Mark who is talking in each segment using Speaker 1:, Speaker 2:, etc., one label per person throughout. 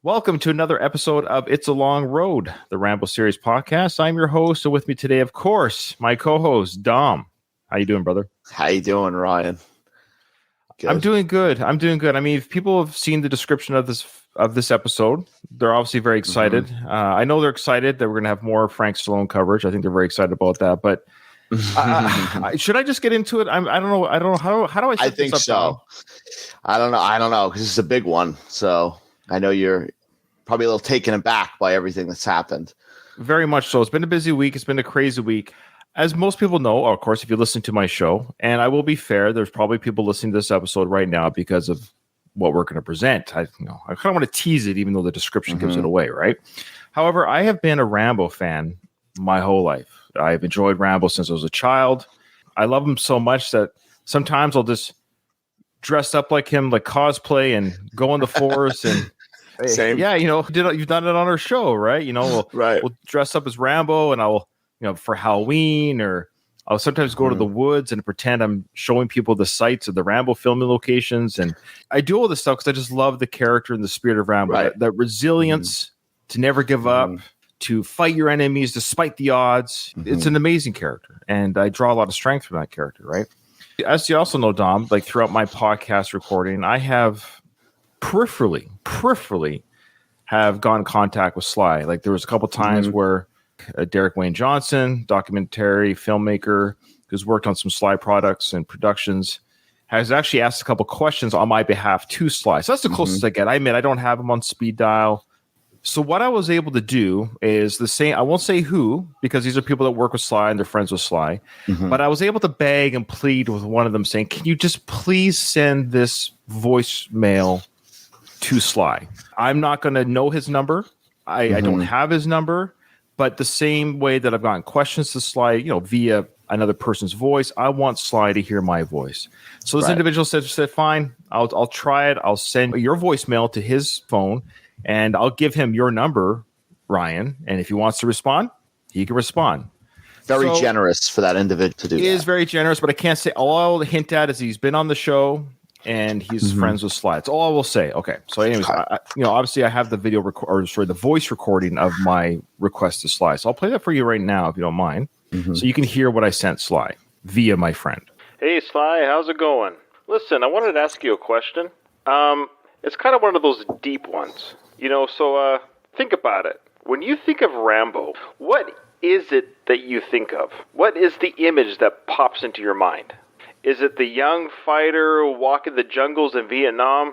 Speaker 1: Welcome to another episode of It's a Long Road, the Rambo series podcast. I'm your host, and with me today, of course, my co-host, Dom. How you doing, brother?
Speaker 2: How you doing, Ryan?
Speaker 1: Good. I'm doing good. I mean, if people have seen the description of this episode, they're obviously very excited. Mm-hmm. I know they're excited that we're going to have more Frank Stallone coverage. I think they're very excited about that. But should I just get into it? I don't know. How do I set
Speaker 2: think
Speaker 1: this up,
Speaker 2: so.
Speaker 1: Dom?
Speaker 2: I don't know because it's a big one. So I know you're probably a little taken aback by everything that's happened.
Speaker 1: Very much so. It's been a busy week. It's been a crazy week. As most people know, of course, if you listen to my show, and I will be fair, there's probably people listening to this episode right now because of what we're going to present. I kind of want to tease it, even though the description gives it away, right? However, I have been a Rambo fan my whole life. I've enjoyed Rambo since I was a child. I love him so much that sometimes I'll just dress up like him, like cosplay, and go in the forest and
Speaker 2: same.
Speaker 1: Yeah, you've done it on our show, right? We'll dress up as Rambo, and I'll, for Halloween, or I'll sometimes go to the woods and pretend I'm showing people the sites of the Rambo filming locations. And I do all this stuff because I just love the character and the spirit of Rambo, that resilience to never give up, to fight your enemies despite the odds. It's an amazing character, and I draw a lot of strength from that character, right? As you also know, Dom, like throughout my podcast recording, I have peripherally have gone in contact with Sly. Like there was a couple times where Derek Wayne Johnson, documentary filmmaker who's worked on some Sly products and productions, has actually asked a couple questions on my behalf to Sly. So that's the closest I get. I admit I don't have him on speed dial. So what I was able to do is the same. I won't say who, because these are people that work with Sly and they're friends with Sly. But I was able to beg and plead with one of them saying, can you just please send this voicemail to Sly? I'm not going to know his number. I don't have his number. But the same way that I've gotten questions to Sly, via another person's voice, I want Sly to hear my voice. So this individual said, fine, I'll try it. I'll send your voicemail to his phone, and I'll give him your number, Ryan. And if he wants to respond, he can respond.
Speaker 2: Very generous for that individual to do that.
Speaker 1: He is very generous, but I can't say. All I'll hint at is he's been on the show, and he's friends with Sly. That's all I will say. Okay. So anyways, obviously I have the video the voice recording of my request to Sly. So I'll play that for you right now, if you don't mind. So you can hear what I sent Sly via my friend. Hey, Sly, how's it going? Listen, I wanted to ask you a question. It's kind of one of those deep ones, so think about it. When you think of Rambo, what is it that you think of? What is the image that pops into your mind? Is it the young fighter walking the jungles in Vietnam,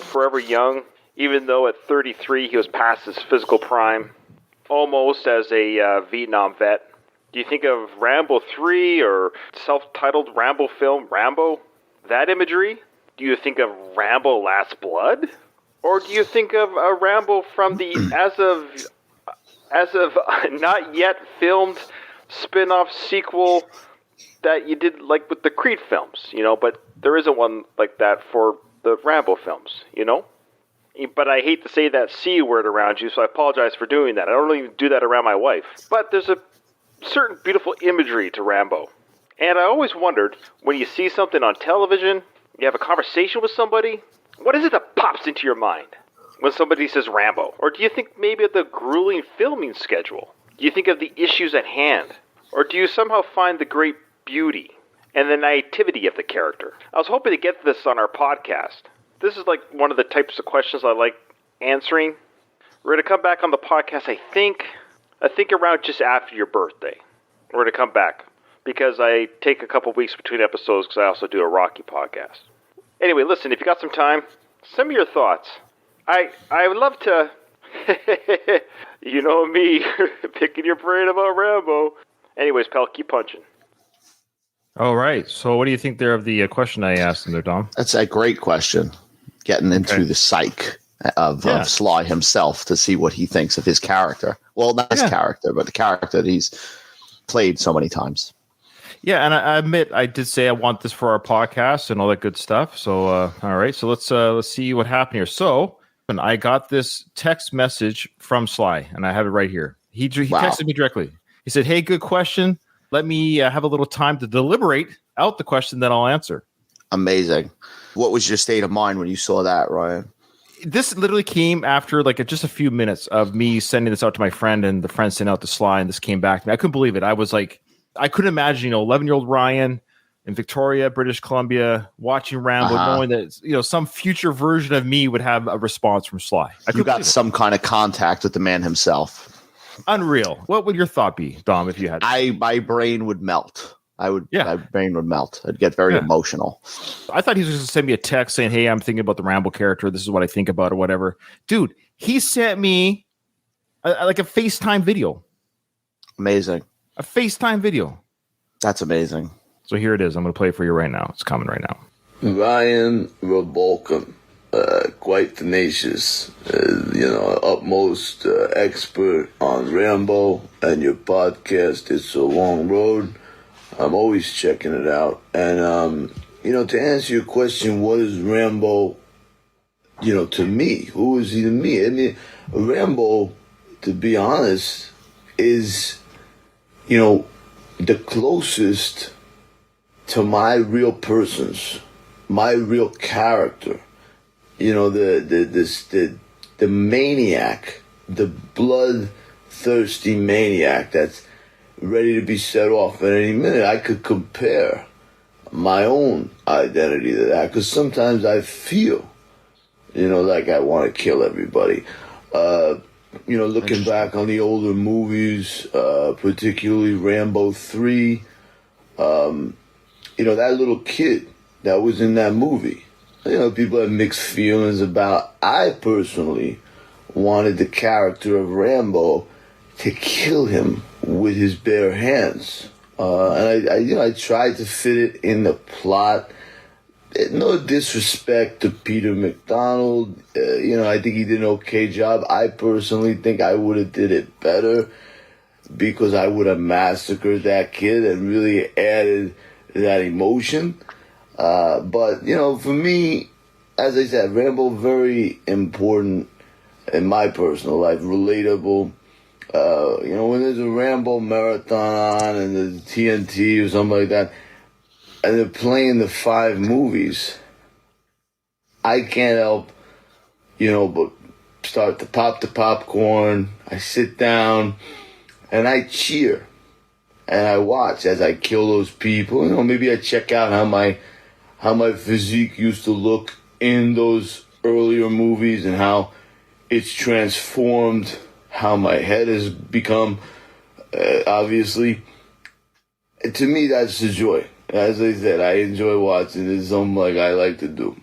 Speaker 1: forever young, even though at 33 he was past his physical prime, almost as a Vietnam vet? Do you think of Rambo 3 or self-titled Rambo film, Rambo? That imagery? Do you think of Rambo Last Blood? Or do you think of a Rambo from the as of not yet filmed spin-off sequel that you did like with the Creed films, but there isn't one like that for the Rambo films, But I hate to say that C word around you, so I apologize for doing that. I don't even do that around my wife. But there's a certain beautiful imagery to Rambo. And I always wondered, when you see something on television, you have a conversation with somebody, what is it that pops into your mind when somebody says Rambo? Or do you think maybe of the grueling filming schedule? Do you think of the issues at hand? Or do you somehow find the great beauty and the naivety of the character? I was hoping to get this on our podcast. This is like one of the types of questions I like answering. We're going to come back on the podcast, I think around just after your birthday. We're going to come back because I take a couple weeks between episodes because I also do a Rocky podcast. Anyway, listen, if you got some time, send me your thoughts. I would love to, you know me, picking your brain about Rambo. Anyways, pal, keep punching. All right. So what do you think there of the question I asked him there, Dom?
Speaker 2: That's a great question. Getting into the psyche of Sly himself to see what he thinks of his character. Well, not his character, but the character that he's played so many times.
Speaker 1: Yeah, and I admit I did say I want this for our podcast and all that good stuff. So, all right. So let's see what happened here. So, and I got this text message from Sly, and I have it right here. He texted me directly. He said, "Hey, good question. Let me have a little time to deliberate out the question, then I'll answer."
Speaker 2: Amazing. What was your state of mind when you saw that, Ryan?
Speaker 1: this literally came after like just a few minutes of me sending this out to my friend, and the friend sent out to Sly, and this came back to me. I couldn't believe it. I was like, I couldn't imagine, 11-year-old Ryan in Victoria, British Columbia, watching Rambo, knowing that some future version of me would have a response from Sly.
Speaker 2: You got some kind of contact with the man himself.
Speaker 1: Unreal. What would your thought be, Dom, if you had?
Speaker 2: My brain would melt. My brain would melt. I'd get very emotional.
Speaker 1: I thought he was going to send me a text saying, "Hey, I'm thinking about the Rambo character. This is what I think about," or whatever. Dude, he sent me like a FaceTime video.
Speaker 2: Amazing.
Speaker 1: A FaceTime video.
Speaker 2: That's amazing.
Speaker 1: So here it is. I'm going to play it for you right now. It's coming right now.
Speaker 3: Ryan Rebolcom, quite tenacious, utmost expert on Rambo, and your podcast, It's a Long Road. I'm always checking it out. And, to answer your question, what is Rambo, to me? Who is he to me? I mean, Rambo, to be honest, is, the closest to my real persons, my real character. The maniac, the bloodthirsty maniac that's ready to be set off at any minute. I could compare my own identity to that, because sometimes I feel, like I want to kill everybody. Looking back on the older movies, particularly Rambo 3, that little kid that was in that movie, people have mixed feelings about. I personally wanted the character of Rambo to kill him with his bare hands. And I tried to fit it in the plot. No disrespect to Peter McDonald. I think he did an okay job. I personally think I would have did it better, because I would have massacred that kid and really added that emotion. But, for me, as I said, Rambo, very important in my personal life, relatable. When there's a Rambo marathon on and there's TNT or something like that, and they're playing the 5 movies, I can't help, but start to pop the popcorn. I sit down and I cheer and I watch as I kill those people. Maybe I check out how my physique used to look in those earlier movies and how it's transformed, how my head has become, obviously. To me, that's the joy. As I said, I enjoy watching. It's something like I like to do.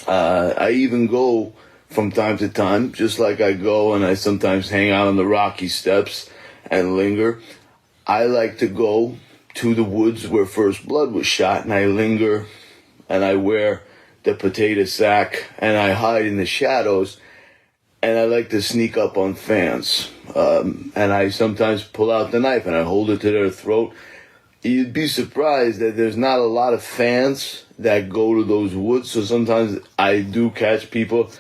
Speaker 3: I even go from time to time, just like I go and I sometimes hang out on the Rocky Steps and linger. I like to go to the woods where First Blood was shot, and I linger and I wear the potato sack and I hide in the shadows, and I like to sneak up on fans. And I sometimes pull out the knife and I hold it to their throat. You'd be surprised that there's not a lot of fans that go to those woods. So sometimes I do catch people.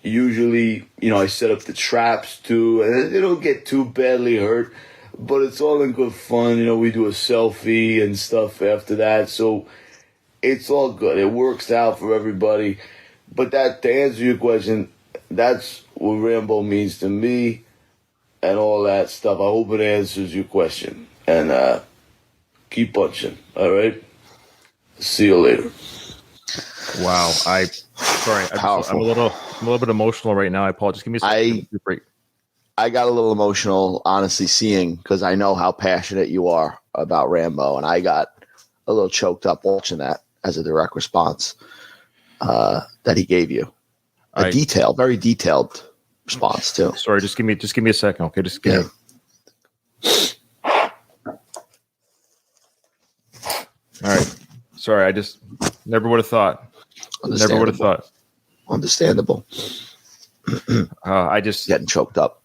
Speaker 3: Usually, I set up the traps too, and they don't get too badly hurt, but it's all in good fun. We do a selfie and stuff after that. So it's all good. It works out for everybody. But that, to answer your question, that's what Rambo means to me and all that stuff. I hope it answers your question. And, keep punching. All right. See you later.
Speaker 1: Wow. I'm a little bit emotional right now. I apologize. Give me a second.
Speaker 2: I got a little emotional, honestly, seeing, because I know how passionate you are about Rambo, and I got a little choked up watching that as a direct response that he gave you. Very detailed response too.
Speaker 1: Sorry, just give me a second, okay? Just give me. All right. Sorry, I just never would have thought. Never would have thought.
Speaker 2: Understandable.
Speaker 1: I just
Speaker 2: getting choked up.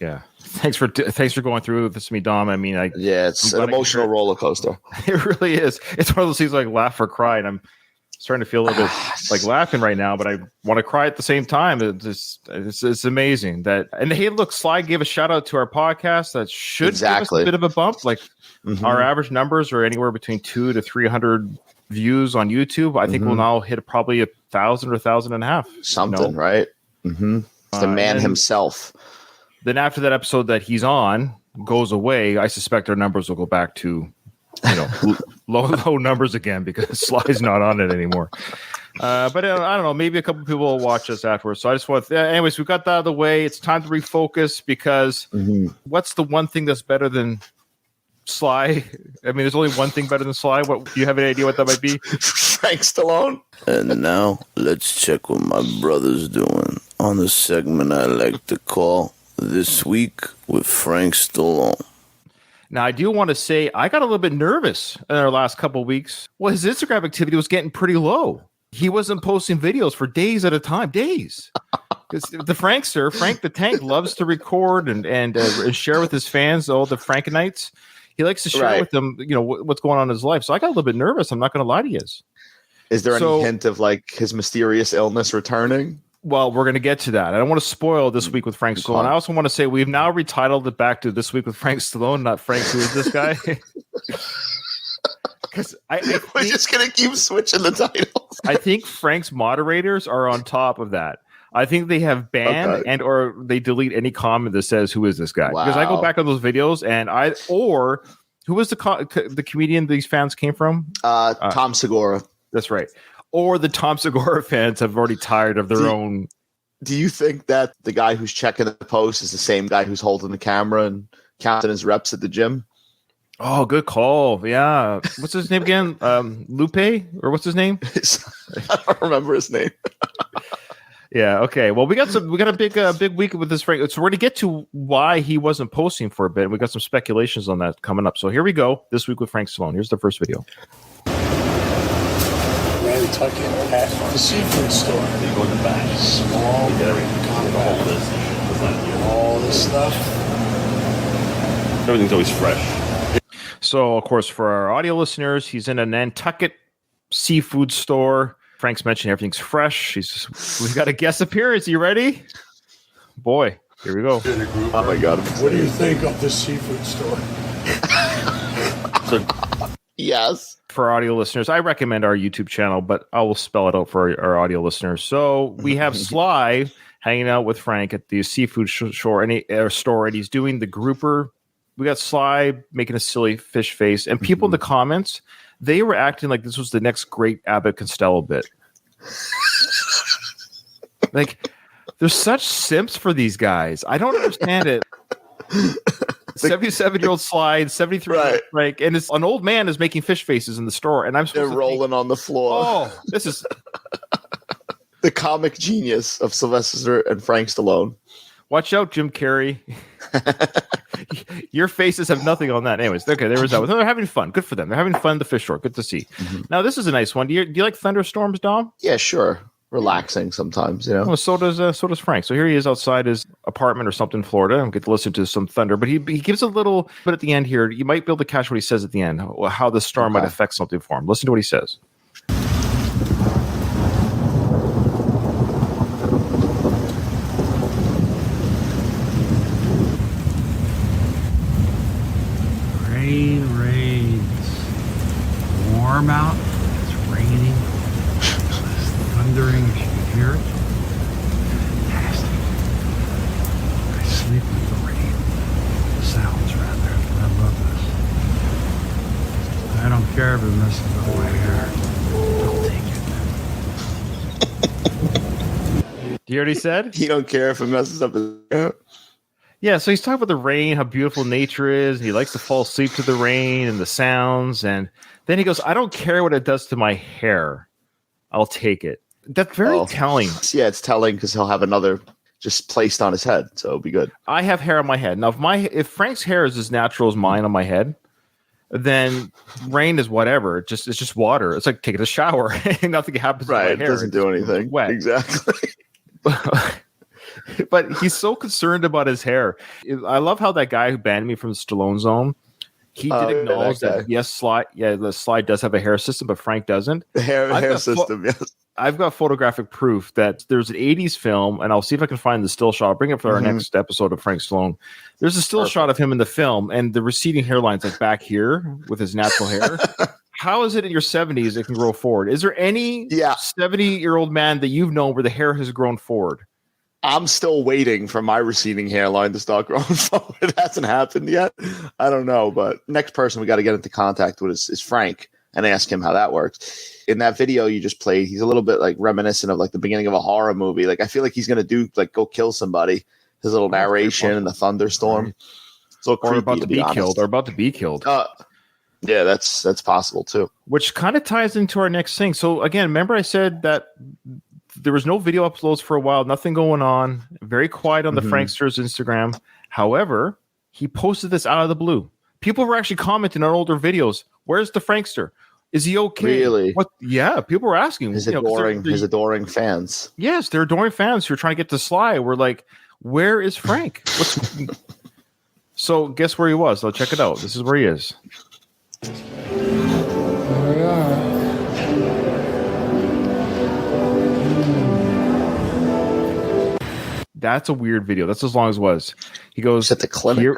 Speaker 1: Yeah. Thanks for going through this with me, Dom. I mean,
Speaker 2: it's an emotional roller coaster.
Speaker 1: It really is. It's one of those things like laugh or cry, and I'm starting to feel a little bit like laughing right now, but I want to cry at the same time. It's amazing that. And hey, look, Sly gave a shout out to our podcast. That should give us a bit of a bump. Like our average numbers are anywhere between 200 to 300 views on YouTube. I think we'll now hit probably 1,000 or 1,500.
Speaker 2: Something, right? Mm-hmm. The man himself.
Speaker 1: Then after that episode that he's on goes away, I suspect our numbers will go back to, low numbers again because Sly's not on it anymore. But I don't know. Maybe a couple people will watch us afterwards. So I just want. Anyways, we got that out of the way. It's time to refocus because what's the one thing that's better than Sly? I mean, there's only one thing better than Sly. What do you have any idea what that might be?
Speaker 2: Frank Stallone.
Speaker 3: And now let's check what my brother's doing on the segment I like to call This Week with Frank Stallone.
Speaker 1: Now, I do want to say I got a little bit nervous in our last couple of weeks. Well, his Instagram activity was getting pretty low. He wasn't posting videos for days at a time. Days. Because the Frankster, Frank the Tank, loves to record and share with his fans all the Frankenites. He likes to share with them, what's going on in his life. So I got a little bit nervous. I'm not going to lie to you.
Speaker 2: Is there any hint of like his mysterious illness returning?
Speaker 1: Well, we're going to get to that. I don't want to spoil This Week with Frank Stallone. I also want to say we've now retitled it back to This Week with Frank Stallone, not Frank, who is this guy? Because
Speaker 2: we're just going to keep switching the titles.
Speaker 1: I think Frank's moderators are on top of that. I think they have banned and or they delete any comment that says, who is this guy?
Speaker 2: Wow.
Speaker 1: Because I go back on those videos and who was the comedian these fans came from?
Speaker 2: Tom Segura.
Speaker 1: That's right. Or the Tom Segura fans have already tired of their own.
Speaker 2: Do you think that the guy who's checking the post is the same guy who's holding the camera and counting his reps at the gym?
Speaker 1: Oh, good call. Yeah. What's his name again? Lupe? Or what's his name?
Speaker 2: I don't remember his name.
Speaker 1: Yeah. Okay. Well, we got a big week with this Frank. So we're going to get to why he wasn't posting for a bit. We got some speculations on that coming up. So here we go. This Week with Frank Stallone. Here's the first video.
Speaker 4: Tuck in at the seafood store. You go in the back. Small, compact. All this stuff.
Speaker 5: Everything's always fresh.
Speaker 1: So, of course, for our audio listeners, he's in a Nantucket seafood store. Frank's mentioned everything's fresh. We've got a guest appearance. You ready? Boy, here we go.
Speaker 2: Oh, my God.
Speaker 4: What do you think of the seafood store?
Speaker 2: Yes.
Speaker 1: For audio listeners, I recommend our YouTube channel, but I will spell it out for our audio listeners. So we have Sly hanging out with Frank at the seafood store, and he's doing the grouper. We got Sly making a silly fish face, and people in the comments, they were acting like this was the next great Abbott Costello bit. Like, there's such simps for these guys. I don't understand it. 77-year-old Sly, 73-year-old Frank, and an old man is making fish faces in the store, and
Speaker 2: they're rolling on the floor.
Speaker 1: Oh, this is
Speaker 2: the comic genius of Sylvester and Frank Stallone.
Speaker 1: Watch out, Jim Carrey. Your faces have nothing on that. Anyways, okay, there was that. They're having fun. Good for them. They're having fun in the fish store. Good to see. Now, this is a nice one. Do you like thunderstorms, Dom?
Speaker 2: Yeah, sure. Relaxing sometimes,
Speaker 1: Well, so does Frank. So here he is outside his apartment or something in Florida. I get to listen to some thunder, but he gives a little bit at the end here. You might be able to catch what he says at the end, how the storm might affect something for him. Listen to what he says.
Speaker 6: Rain. It's warm out. It's raining. It's thundering. You can hear it. Fantastic. I sleep with the rain. The sounds, rather. I love this. I don't care if it messes up my hair. I'll take it.
Speaker 1: Do you hear what he said?
Speaker 2: He don't care if it messes up his hair.
Speaker 1: Yeah, so he's talking about the rain, how beautiful nature is. He likes to fall asleep to the rain and the sounds. And then he goes, I don't care what it does to my hair. I'll take it. That's very telling.
Speaker 2: Yeah, it's telling because he'll have another just placed on his head. So it'll be good.
Speaker 1: I have hair on my head. Now, if Frank's hair is as natural as mine on my head, then rain is whatever. It's just water. It's like taking a shower. Nothing happens to my hair.
Speaker 2: It doesn't do anything.
Speaker 1: Wet.
Speaker 2: Exactly.
Speaker 1: But he's so concerned about his hair. I love how that guy who banned me from the Stallone Zone, he did acknowledge that yes, the Sly does have a hair system, but Frank doesn't.
Speaker 2: The hair system, yes.
Speaker 1: I've got photographic proof that there's an 80s film, and I'll see if I can find the still shot. I'll bring it for our next episode of Frank Stallone. There's a still shot of him in the film, and the receding hairline's like back here with his natural hair. how is it in your 70s it can grow forward? Is there any 70-year-old man that you've known where the hair has grown forward?
Speaker 2: I'm still waiting for my receding hairline to start growing forward. It hasn't happened yet. I don't know, but next person we got to get into contact with is Frank and ask him how that works. In that video you just played, he's a little bit like reminiscent of like the beginning of a horror movie. Like I feel like he's gonna do like go kill somebody. His little narration and the thunderstorm. So creepy,
Speaker 1: about to be killed, or about to be killed.
Speaker 2: Yeah, that's possible too.
Speaker 1: Which kind of ties into our next thing. So again, remember I said that there was no video uploads for a while, nothing going on, very quiet on the Frankster's Instagram. However, he posted this out of the blue. People were actually commenting on older videos. Where's the Frankster? Is he okay?
Speaker 2: Really?
Speaker 1: What? Yeah, people were asking.
Speaker 2: His adoring fans.
Speaker 1: Yes, they're adoring fans who are trying to get to Sly. We're like, where is Frank? So guess where he was? So check it out. This is where he is.
Speaker 6: There we are.
Speaker 1: That's a weird video. That's as long as it was. He goes
Speaker 2: at the clinic.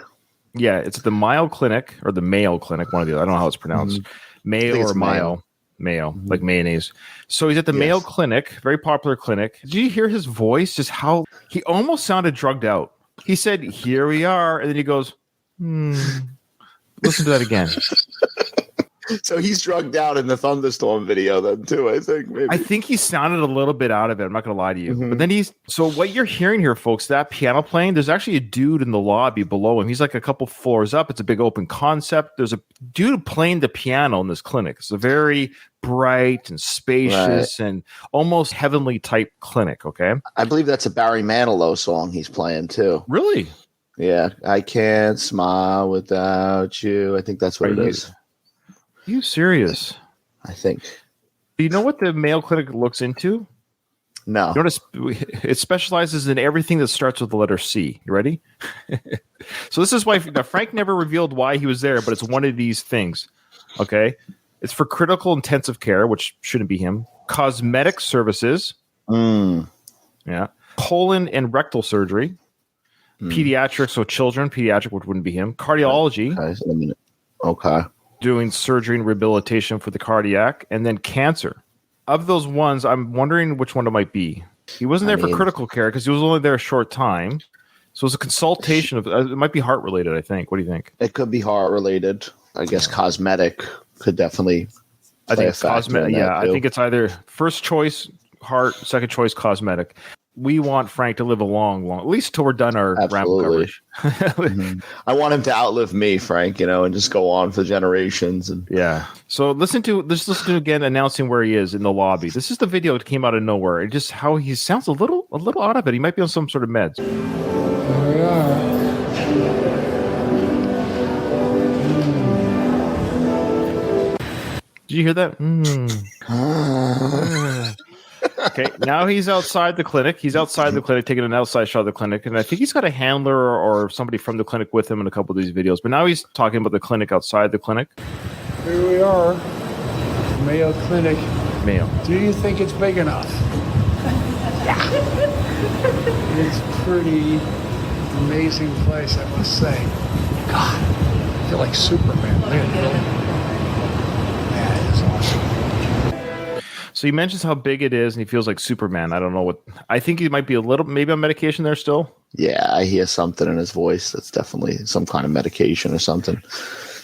Speaker 1: Yeah, it's at the Mayo Clinic or the Mayo Clinic. One of the other. I don't know how it's pronounced. Mayo or Mayo. Mayo, like mayonnaise. So he's at the Mayo Clinic, very popular clinic. Did you hear his voice? Just how he almost sounded drugged out. He said, "Here we are," and then he goes, Listen to that again.
Speaker 2: So he's drugged out in the thunderstorm video then too, I think. Maybe.
Speaker 1: I think he sounded a little bit out of it. I'm not going to lie to you. But then so what you're hearing here, folks, that piano playing, there's actually a dude in the lobby below him. He's like a couple floors up. It's a big open concept. There's a dude playing the piano in this clinic. It's a very bright and spacious and almost heavenly type clinic, okay?
Speaker 2: I believe that's a Barry Manilow song he's playing too.
Speaker 1: Really?
Speaker 2: Yeah. I can't smile without you. I think that's what it is.
Speaker 1: Are you serious?
Speaker 2: I think.
Speaker 1: Do you know what the Mayo Clinic looks into?
Speaker 2: No.
Speaker 1: You know, it specializes in everything that starts with the letter C. You ready? So this is why Frank never revealed why he was there, but it's one of these things. Okay? It's for critical intensive care, which shouldn't be him. Cosmetic services. Yeah. Colon and rectal surgery. Pediatrics, so children. Pediatric, which wouldn't be him. Cardiology.
Speaker 2: Okay.
Speaker 1: Doing surgery and rehabilitation for the cardiac, and then cancer. Of those ones, I'm wondering which one it might be. He wasn't there for critical care because he was only there a short time. So it's a consultation of it might be heart related, I think. What do you think?
Speaker 2: It could be heart related. I guess cosmetic could definitely
Speaker 1: I think it's cosmetic. Yeah, I think it's either first choice heart, second choice cosmetic. We want Frank to live a long, at least till we're done our Rambo coverage.
Speaker 2: I want him to outlive me, Frank, and just go on for generations. And
Speaker 1: so listen to again announcing where he is in the lobby. This is the video that came out of nowhere. And just how he sounds a little out of it. He might be on some sort of meds.
Speaker 6: There we are.
Speaker 1: Did you hear that? Okay, now he's outside the clinic. He's outside the clinic, taking an outside shot of the clinic, and I think he's got a handler or somebody from the clinic with him in a couple of these videos. But now he's talking about the clinic outside the clinic.
Speaker 6: Here we are, Mayo Clinic.
Speaker 1: Mayo.
Speaker 6: Do you think it's big enough? Yeah. It's a pretty amazing place, I must say. God, I feel like Superman. Look at the building. Man, it's awesome.
Speaker 1: So he mentions how big it is, and he feels like Superman. I don't know what. I think he might be maybe on medication there still.
Speaker 2: Yeah, I hear something in his voice. That's definitely some kind of medication or something.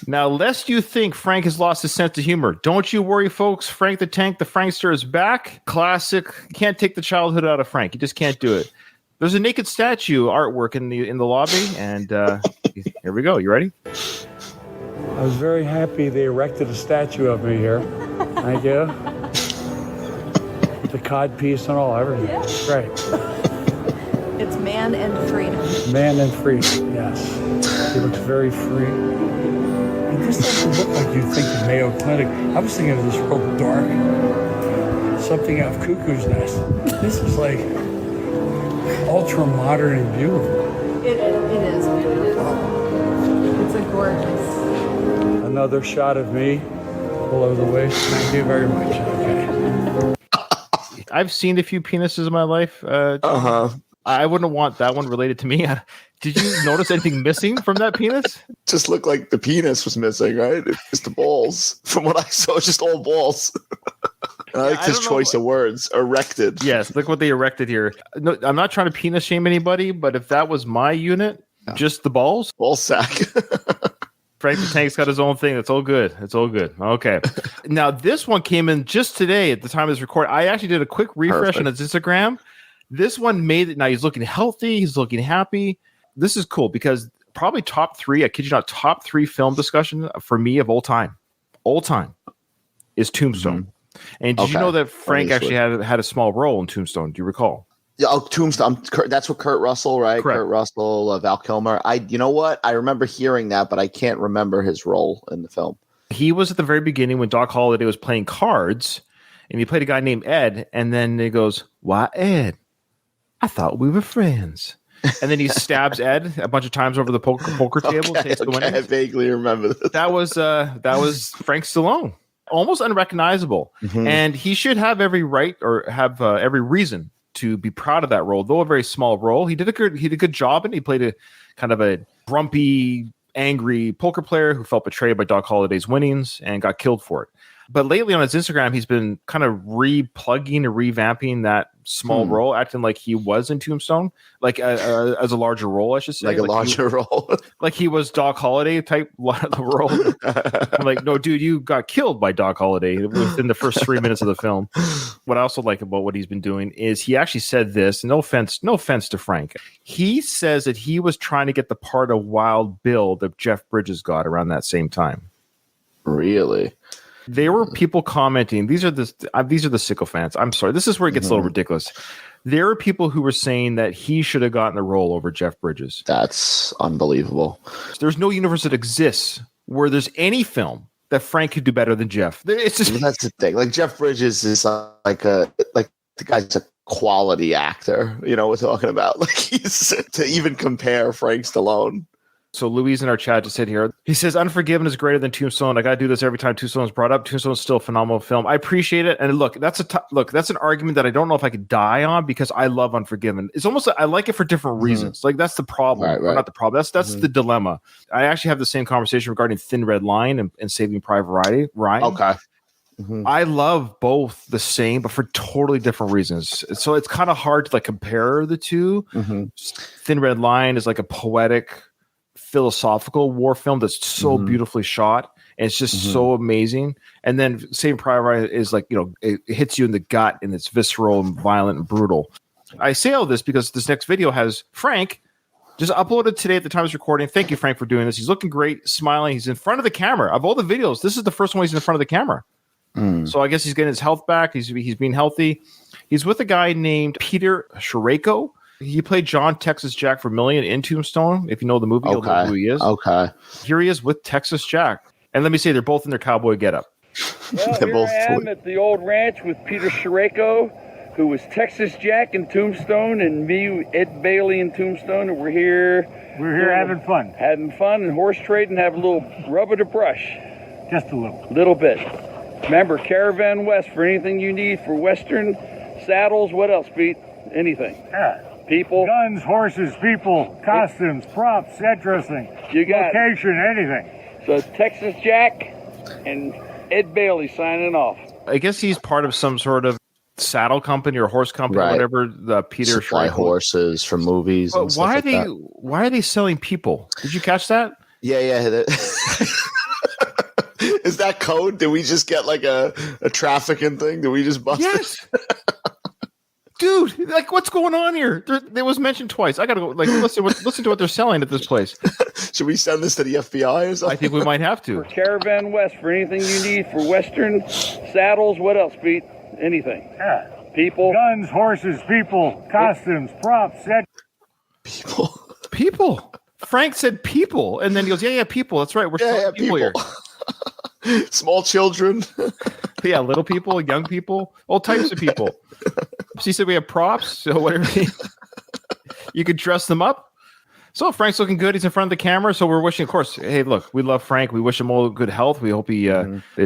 Speaker 1: Now, lest you think Frank has lost his sense of humor, don't you worry, folks. Frank the Tank, the Frankster, is back. Classic. Can't take the childhood out of Frank. You just can't do it. There's a naked statue artwork in the lobby, and here we go. You ready?
Speaker 6: I was very happy they erected a statue of me here. Thank you. With the cod piece and all, everything. Yeah. Great.
Speaker 5: It's man and freedom.
Speaker 6: Man and freedom, yes. He looks very free. And this doesn't look like you'd think of Mayo Clinic. I was thinking of this real dark, something out of Cuckoo's Nest. This is like ultra modern and beautiful.
Speaker 5: It is beautiful. It's a gorgeous.
Speaker 6: Another shot of me below the waist. Thank you very much. Okay.
Speaker 1: I've seen a few penises in my life. I wouldn't want that one related to me. Did you notice anything missing from that penis?
Speaker 2: Just looked like the penis was missing, right? It's the balls. From what I saw, it's just all balls. And I like his choice of words, erected.
Speaker 1: Yes, look what they erected here. No, I'm not trying to penis shame anybody, but if that was my unit, just the balls.
Speaker 2: Ball sack.
Speaker 1: Frank the Tank's got his own thing. It's all good. It's all good. Okay. Now, this one came in just today at the time of this recording. I actually did a quick refresh on his Instagram. This one made it. Now, he's looking healthy. He's looking happy. This is cool because probably top 3, I kid you not, top 3 film discussion for me of all time is Tombstone.
Speaker 2: Mm-hmm.
Speaker 1: And did you know that Frank actually had a small role in Tombstone? Do you recall?
Speaker 2: Yeah, Tombstone. That's what Kurt Russell, right?
Speaker 1: Correct.
Speaker 2: Kurt Russell, Val Kilmer. You know what? I remember hearing that, but I can't remember his role in the film.
Speaker 1: He was at the very beginning when Doc Holliday was playing cards, and he played a guy named Ed, and then he goes, "Why, Ed? I thought we were friends." And then he stabs Ed a bunch of times over the poker table.
Speaker 2: I vaguely remember this.
Speaker 1: That was Frank Stallone. Almost unrecognizable. Mm-hmm. And he should have every right or have every reason to be proud of that role, though a very small role. He did a good job, and he played a kind of a grumpy, angry poker player who felt betrayed by Doc Holliday's winnings and got killed for it. But lately on his Instagram, he's been kind of replugging or revamping that small role, acting like he was in Tombstone, like as a larger role, I should say.
Speaker 2: Like a larger role.
Speaker 1: Like he was Doc Holliday type role. I'm like, no, dude, you got killed by Doc Holliday within the first 3 minutes of the film. What I also like about what he's been doing is he actually said this, no offense to Frank. He says that he was trying to get the part of Wild Bill that Jeff Bridges got around that same time.
Speaker 2: Really?
Speaker 1: There were people commenting. These are the sycophants. I'm sorry. This is where it gets a little ridiculous. There are people who were saying that he should have gotten the role over Jeff Bridges.
Speaker 2: That's unbelievable.
Speaker 1: There's no universe that exists where there's any film that Frank could do better than Jeff. It's just
Speaker 2: that's the thing. Like Jeff Bridges is like the guy's a quality actor. You know what we're talking about? Like he's to even compare Frank Stallone.
Speaker 1: So Louise in our chat just said here, he says, Unforgiven is greater than Tombstone. I got to do this every time Tombstone is brought up. Tombstone is still a phenomenal film. I appreciate it. And look, that's an argument that I don't know if I could die on because I love Unforgiven. It's almost like I like it for different reasons. Like that's the problem. Right. Or not the problem. That's the dilemma. I actually have the same conversation regarding Thin Red Line and Saving Private Ryan.
Speaker 2: Okay.
Speaker 1: I love both the same, but for totally different reasons. So it's kind of hard to like compare the two. Thin Red Line is like a poetic, philosophical war film that's so beautifully shot, and it's just so amazing. And then Saving Private Ryan is like, you know, it hits you in the gut, and it's visceral and violent and brutal. I say all this because this next video has Frank just uploaded today at the time of this recording. Thank you, Frank, for doing this. He's looking great, smiling. He's in front of the camera. Of all the videos, this is the first one he's in front of the camera. So I guess he's getting his health back. He's being healthy. He's with a guy named Peter Sherayko. He played John Texas Jack Vermillion in Tombstone. If you know the movie, you'll know who he is. Okay. Here he is with Texas Jack. And let me say, they're both in their cowboy getup.
Speaker 7: Well, here I am at the old ranch with Peter Sherayko, who was Texas Jack in Tombstone, and me, Ed Bailey in Tombstone, and we're here
Speaker 8: having fun.
Speaker 7: Having fun and horse trading, have a little rub of the brush.
Speaker 8: Just a little.
Speaker 7: Little bit. Remember, Caravan West for anything you need for Western, saddles, what else, Pete? Anything.
Speaker 8: Yeah.
Speaker 7: People.
Speaker 8: Guns, horses, people, costumes, props, that dressing.
Speaker 7: You got
Speaker 8: location, anything.
Speaker 7: So Texas Jack and Ed Bailey signing off.
Speaker 1: I guess he's part of some sort of saddle company or horse company or whatever. The Peter
Speaker 2: Supply horses for movies.
Speaker 1: But why are they selling people? Did you catch that?
Speaker 2: Yeah. Is that code? Did we just get like a trafficking thing? Did we just bust it?
Speaker 1: Dude, like what's going on here? There was mentioned twice. I gotta go like listen to what they're selling at this place.
Speaker 2: Should we send this to the FBI or something?
Speaker 1: I think we might have to.
Speaker 7: For Caravan West for anything you need for Western, saddles, what else, Pete? Anything.
Speaker 8: Yeah.
Speaker 7: People.
Speaker 8: Guns, horses, people, costumes, props, that.
Speaker 1: People. Frank said people, and then he goes, yeah, people. That's right. We're selling people here.
Speaker 2: Small children.
Speaker 1: Yeah, little people, young people, all types of people. She said we have props, so whatever you could dress them up. So Frank's looking good. He's in front of the camera. So we're wishing, of course, hey, look, we love Frank. We wish him all good health. We hope he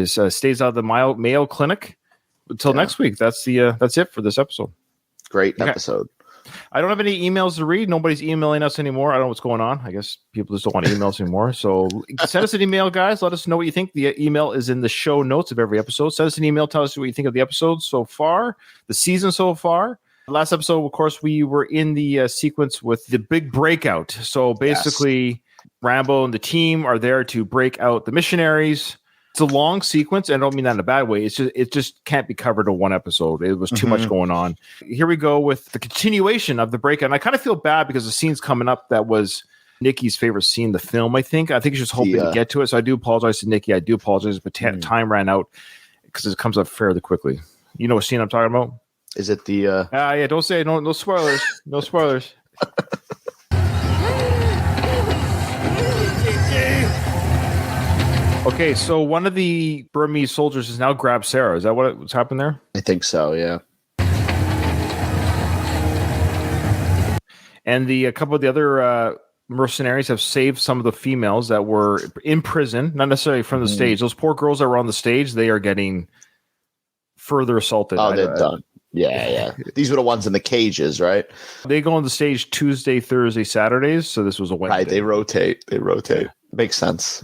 Speaker 1: stays out of the Mayo Clinic until next week. That's it for this episode.
Speaker 2: Great episode.
Speaker 1: I don't have any emails to read. Nobody's emailing us anymore. I don't know what's going on. I guess people just don't want to email us anymore. So send us an email, guys. Let us know what you think. The email is in the show notes of every episode. Send us an email. Tell us what you think of the episodes so far, the season so far. Last episode, of course, we were in the sequence with the big breakout. So basically, Rambo and the team are there to break out the missionaries. It's a long sequence, and I don't mean that in a bad way. It just can't be covered in one episode. It was too much going on. Here we go with the continuation of the breakout. And I kind of feel bad because the scene's coming up that was Nikki's favorite scene in the film, I think. I think she's hoping to get to it. So I do apologize to Nikki. I do apologize, but time ran out because it comes up fairly quickly. You know what scene I'm talking about?
Speaker 2: Is it the...
Speaker 1: yeah, don't say it. No spoilers. No spoilers. Okay, so one of the Burmese soldiers has now grabbed Sarah. Is that what's happened there?
Speaker 2: I think so, yeah.
Speaker 1: And a couple of the other mercenaries have saved some of the females that were in prison, not necessarily from the stage. Those poor girls that were on the stage, they are getting further assaulted.
Speaker 2: Oh, they're done. Yeah. These were the ones in the cages, right?
Speaker 1: They go on the stage Tuesday, Thursday, Saturdays. So this was a Wednesday.
Speaker 2: Right, they rotate. Makes sense.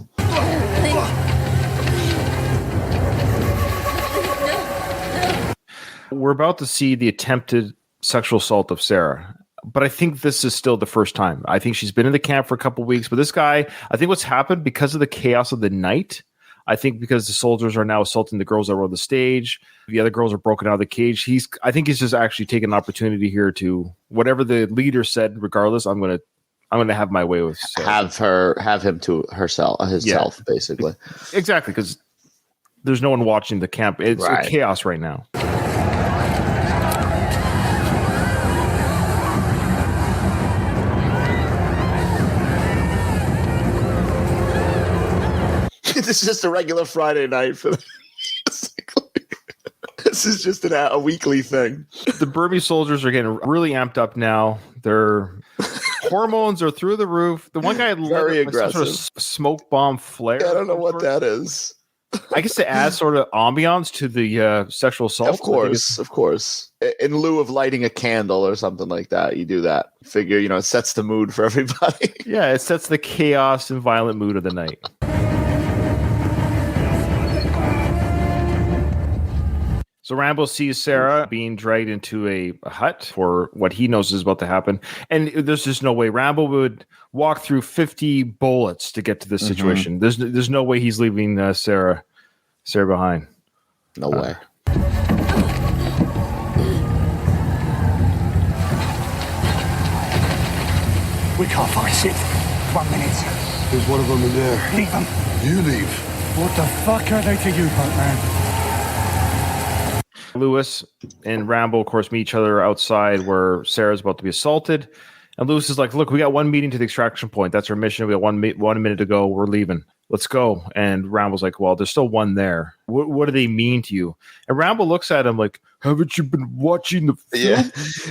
Speaker 1: We're about to see the attempted sexual assault of Sarah, but I think this is still the first time. I think she's been in the camp for a couple of weeks, but this guy, I think what's happened because of the chaos of the night, I think because the soldiers are now assaulting the girls that were on the stage, the other girls are broken out of the cage. I think he's just actually taking an opportunity here to, whatever the leader said, regardless, I'm going to have my way with Sarah.
Speaker 2: Have him to himself, basically.
Speaker 1: Exactly, because there's no one watching the camp. It's chaos right now.
Speaker 2: This is just a regular Friday night for them. This is just a weekly thing.
Speaker 1: The Burmese soldiers are getting really amped up now. Their hormones are through the roof. The one guy had
Speaker 2: very aggressive.
Speaker 1: Sort of smoke bomb flare.
Speaker 2: Yeah, I don't know what that is.
Speaker 1: I guess to add sort of ambiance to the sexual assault.
Speaker 2: Of course. In lieu of lighting a candle or something like that, you do that. Figure, it sets the mood for everybody.
Speaker 1: Yeah, it sets the chaos and violent mood of the night. So Rambo sees Sarah being dragged into a hut for what he knows is about to happen. And there's just no way Rambo would walk through 50 bullets to get to this situation. There's no way he's leaving Sarah behind.
Speaker 2: No way.
Speaker 4: We can't fight it. 1 minute.
Speaker 3: There's one of them in there.
Speaker 4: Leave them.
Speaker 3: You leave.
Speaker 4: What the fuck are they to you, boatman?
Speaker 1: Lewis and Rambo, of course, meet each other outside where Sarah's about to be assaulted. And Lewis is like, look, we got one meeting to the extraction point. That's our mission. We got 1 minute to go. We're leaving. Let's go. And Rambo's like, well, there's still one there. What do they mean to you? And Rambo looks at him like, haven't you been watching the film?
Speaker 2: Yeah.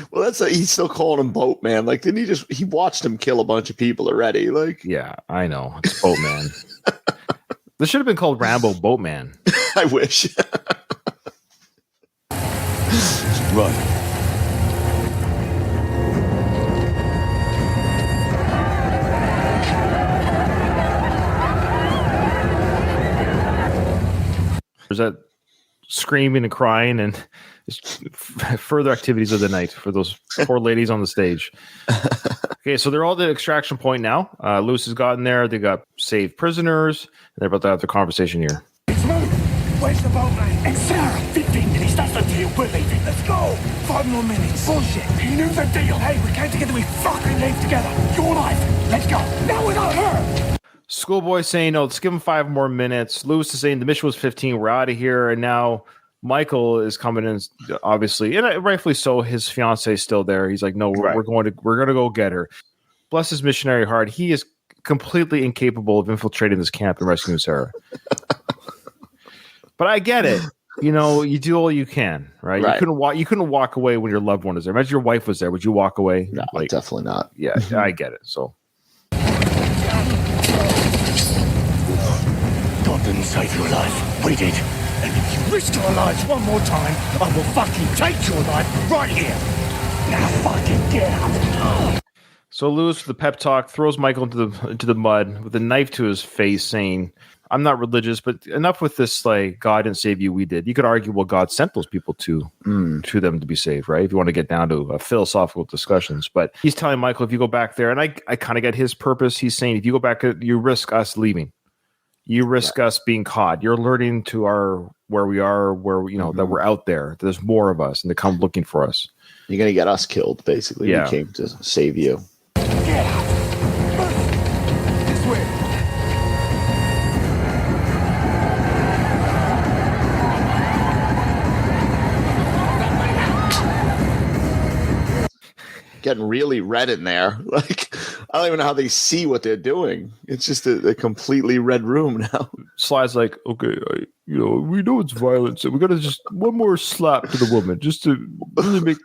Speaker 2: Well, he's still calling him Boatman. Like, didn't he watched him kill a bunch of people already? Like,
Speaker 1: yeah, I know. It's Boatman. This should have been called Rambo Boatman.
Speaker 2: I wish.
Speaker 3: Run.
Speaker 1: There's that screaming and crying and further activities of the night for those poor ladies on the stage. Okay, so they're all at the extraction point now. Lewis has gotten there. They got saved prisoners. And they're about to have the conversation here.
Speaker 4: Where's the boatman? And Sarah, 15 minutes. That's the deal. We're leaving. Let's go. 5 more minutes. Bullshit. You knew the deal. Hey, we came together. We fucking live together. Your life. Let's go. Now without her.
Speaker 1: Schoolboy saying, no, let's give him 5 more minutes. Lewis is saying the mission was 15. We're out of here. And now Michael is coming in, obviously, and rightfully so. His fiance is still there. He's like, no, we're going to go get her. Bless his missionary heart. He is completely incapable of infiltrating this camp and rescuing Sarah. But I get it. You do all you can, right? You couldn't walk away when your loved one is there. Imagine your wife was there. Would you walk away?
Speaker 2: No, definitely not.
Speaker 1: Yeah, I get it. So
Speaker 4: God didn't save your life. We did. And if you risk your life one more time, I will fucking take your life right here. Now fucking get out.
Speaker 1: So Lewis, with the pep talk, throws Michael into the mud with a knife to his face, saying, "I'm not religious, but enough with this. Like, God didn't save you, we did." You could argue, well, God sent those people to them to be saved, right? If you want to get down to philosophical discussions, but he's telling Michael, if you go back there, and I kind of get his purpose. He's saying, if you go back, you risk us leaving. You risk us being caught. You're alerting to where we are, that we're out there. There's more of us, and they come looking for us.
Speaker 2: You're gonna get us killed, basically.
Speaker 1: Yeah.
Speaker 2: We came to save you.
Speaker 4: Get out. This way.
Speaker 2: Getting really red in there. Like, I don't even know how they see what they're doing. It's just a completely red room now.
Speaker 1: Sly's like, okay, we know it's violent, so we got to just one more slap to the woman, just to really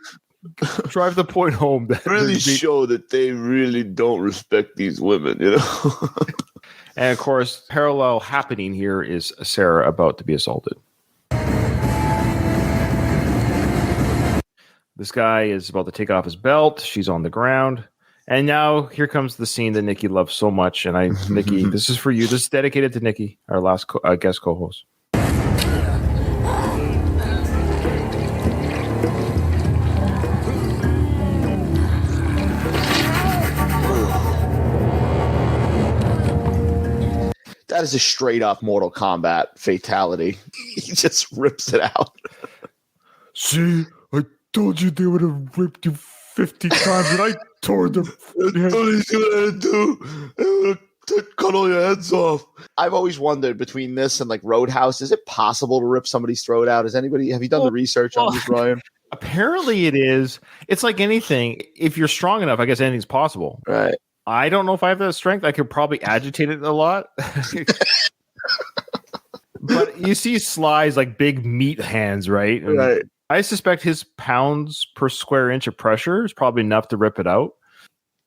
Speaker 1: drive the point home. That
Speaker 3: Really show that they really don't respect these women,
Speaker 1: And of course, parallel happening here is Sarah about to be assaulted. This guy is about to take off his belt. She's on the ground. And now here comes the scene that Nikki loves so much. And Nikki, this is for you. This is dedicated to Nikki, our last guest co-host.
Speaker 2: That is a straight up Mortal Kombat fatality. He just rips it out.
Speaker 8: See, I told you they would have ripped you 50 times, and I tore them.
Speaker 3: That's what he's gonna do. They would have cut all your heads off.
Speaker 2: I've always wondered between this and like Roadhouse, is it possible to rip somebody's throat out? Have you done the research on this, Ryan?
Speaker 1: Apparently it is. It's like anything. If you're strong enough, I guess anything's possible.
Speaker 2: Right.
Speaker 1: I don't know if I have that strength. I could probably agitate it a lot. But you see Sly's like big meat hands, right? And
Speaker 2: Right.
Speaker 1: I suspect his pounds per square inch of pressure is probably enough to rip it out.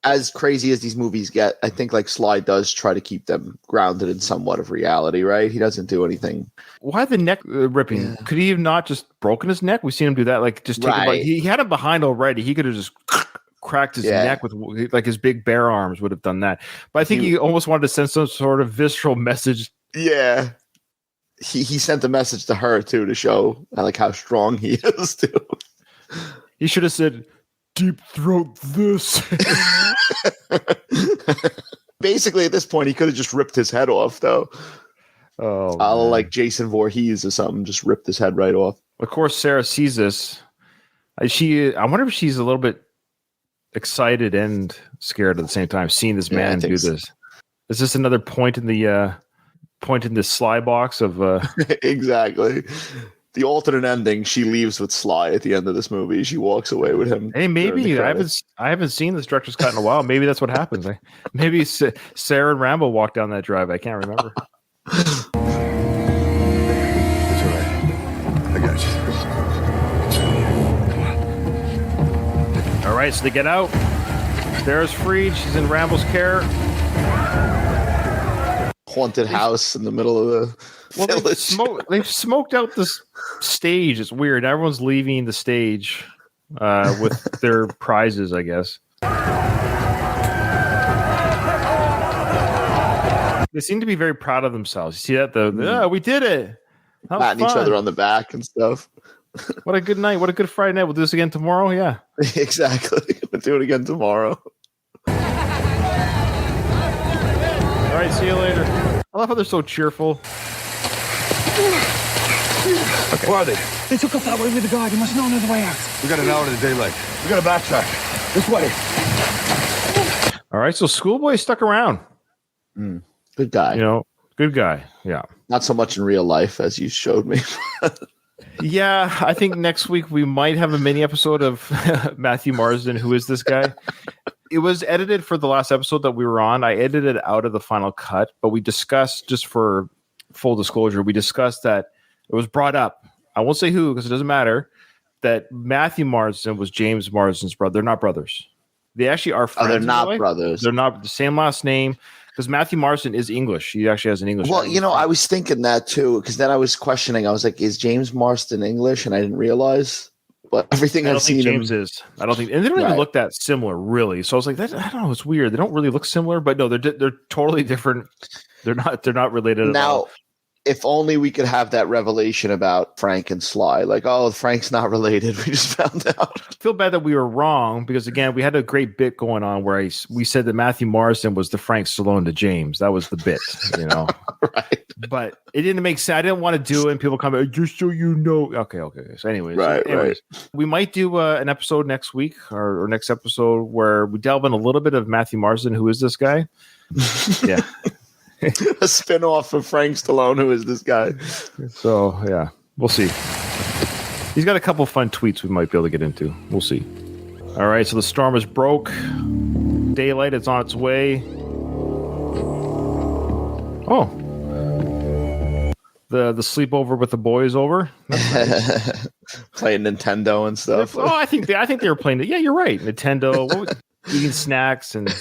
Speaker 2: As crazy as these movies get, I think like Sly does try to keep them grounded in somewhat of reality, right? He doesn't do anything.
Speaker 1: Why the neck ripping?
Speaker 2: Yeah.
Speaker 1: Could he have not just broken his neck? We've seen him do that. Like just take
Speaker 2: Right.
Speaker 1: he had him behind already. He could have just cracked his neck with like his big bare arms would have done that. But I think he almost wanted to send some sort of visceral message.
Speaker 2: Yeah. He sent a message to her too to show like how strong he is too.
Speaker 1: He should have said, "Deep throat this."
Speaker 2: Basically, at this point, he could have just ripped his head off, though.
Speaker 1: Oh,
Speaker 2: like Jason Voorhees or something, just ripped his head right off.
Speaker 1: Of course, Sarah sees this. I wonder if she's a little bit excited and scared at the same time, seeing this man do this. Is this another point in the Sly box of?
Speaker 2: Exactly. The alternate ending, she leaves with Sly at the end of this movie. She walks away with him.
Speaker 1: Hey, maybe I haven't seen this director's cut in a while. Maybe that's what happens. Maybe Sarah and Rambo walk down that drive. I can't remember.
Speaker 3: It's all right. I got you.
Speaker 1: All right, so they get out. Sarah's freed. She's in Rambo's care.
Speaker 2: Haunted house in the middle of the village.
Speaker 1: They've smoked out this stage. It's weird. Everyone's leaving the stage with their prizes, I guess. They seem to be very proud of themselves. You see that? We did it.
Speaker 2: Patting each other on the back and stuff.
Speaker 1: What a good night. What a good Friday night. We'll do this again tomorrow. Yeah.
Speaker 2: Exactly. We'll do it again tomorrow.
Speaker 1: All right. See you later. I love how they're so cheerful.
Speaker 3: Okay. Where are they?
Speaker 4: They took off that way with the guard. There must know another way out.
Speaker 3: We got an hour to daylight. We got to backtrack. This way.
Speaker 1: All right. So Schoolboy stuck around.
Speaker 2: Good guy.
Speaker 1: Good guy. Yeah.
Speaker 2: Not so much in real life as you showed me.
Speaker 1: Yeah, I think next week we might have a mini episode of Matthew Marsden. Who is this guy? It was edited for the last episode that we were on. I edited it out of the final cut, but we discussed, just for full disclosure, we discussed that it was brought up. I won't say who because it doesn't matter. That Matthew Marsden was James Marsden's brother. They're not brothers. They actually are friends.
Speaker 2: They're not brothers.
Speaker 1: They're not the same last name. Because Matthew Marsden is English. He actually has an English
Speaker 2: Well,
Speaker 1: name.
Speaker 2: I was thinking that too, because then I was questioning. I was like, is James Marsden English? And I didn't realize. but everything
Speaker 1: I don't
Speaker 2: I've
Speaker 1: think
Speaker 2: seen
Speaker 1: James
Speaker 2: him.
Speaker 1: is. I don't think, and they don't even
Speaker 2: Right.
Speaker 1: look that similar, really. So I was like, I don't know. It's weird. They don't really look similar, but no, they're totally different. They're not related at all.
Speaker 2: Now, if only we could have that revelation about Frank and Sly. Like, oh, Frank's not related. We just found out.
Speaker 1: I feel bad that we were wrong because again, we had a great bit going on where we said that Matthew Morrison was the Frank Stallone to James. That was the bit, you know.
Speaker 2: Right.
Speaker 1: But it didn't make sense. I didn't want to do it, and people come, just so you know. Okay. So, anyways, we might do an episode next week or next episode where we delve in a little bit of Matthew Morrison. Who is this guy? Yeah.
Speaker 2: A spin-off of Frank Stallone, who is this guy?
Speaker 1: So, yeah, we'll see. He's got a couple fun tweets we might be able to get into. We'll see. All right, so the storm is broke. Daylight is on its way. Oh. The sleepover with the boys over. That's nice.
Speaker 2: Playing Nintendo and stuff.
Speaker 1: Oh, I think they were playing it. Yeah, you're right. Nintendo, eating snacks and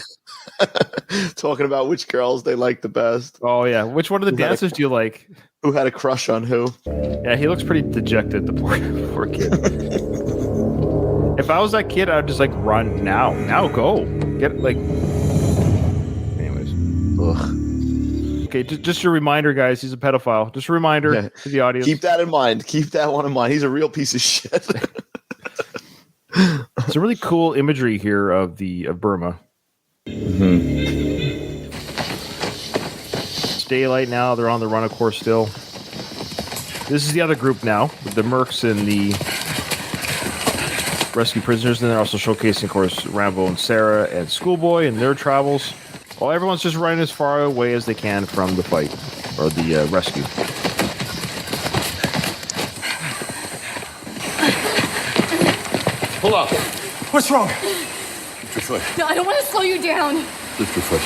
Speaker 2: talking about which girls they like the best.
Speaker 1: Oh yeah, which one of the dancers do you like?
Speaker 2: Who had a crush on who?
Speaker 1: Yeah, he looks pretty dejected. The poor kid. If I was that kid, I'd just like run now, go get like. Anyways,
Speaker 2: ugh.
Speaker 1: Okay, just a reminder, guys. He's a pedophile. Just a reminder to the audience.
Speaker 2: Keep that in mind. Keep that one in mind. He's a real piece of shit.
Speaker 1: It's a really cool imagery here of Burma.
Speaker 2: Mm-hmm.
Speaker 1: It's daylight now. They're on the run, of course, still. This is the other group now, with the mercs and the rescue prisoners. And they're also showcasing, of course, Rambo and Sarah and Schoolboy and their travels. Well, everyone's just running as far away as they can from the fight or the rescue.
Speaker 9: Pull up.
Speaker 4: What's wrong?
Speaker 9: Lift your foot.
Speaker 5: No, I don't want to slow you down.
Speaker 9: Lift your foot.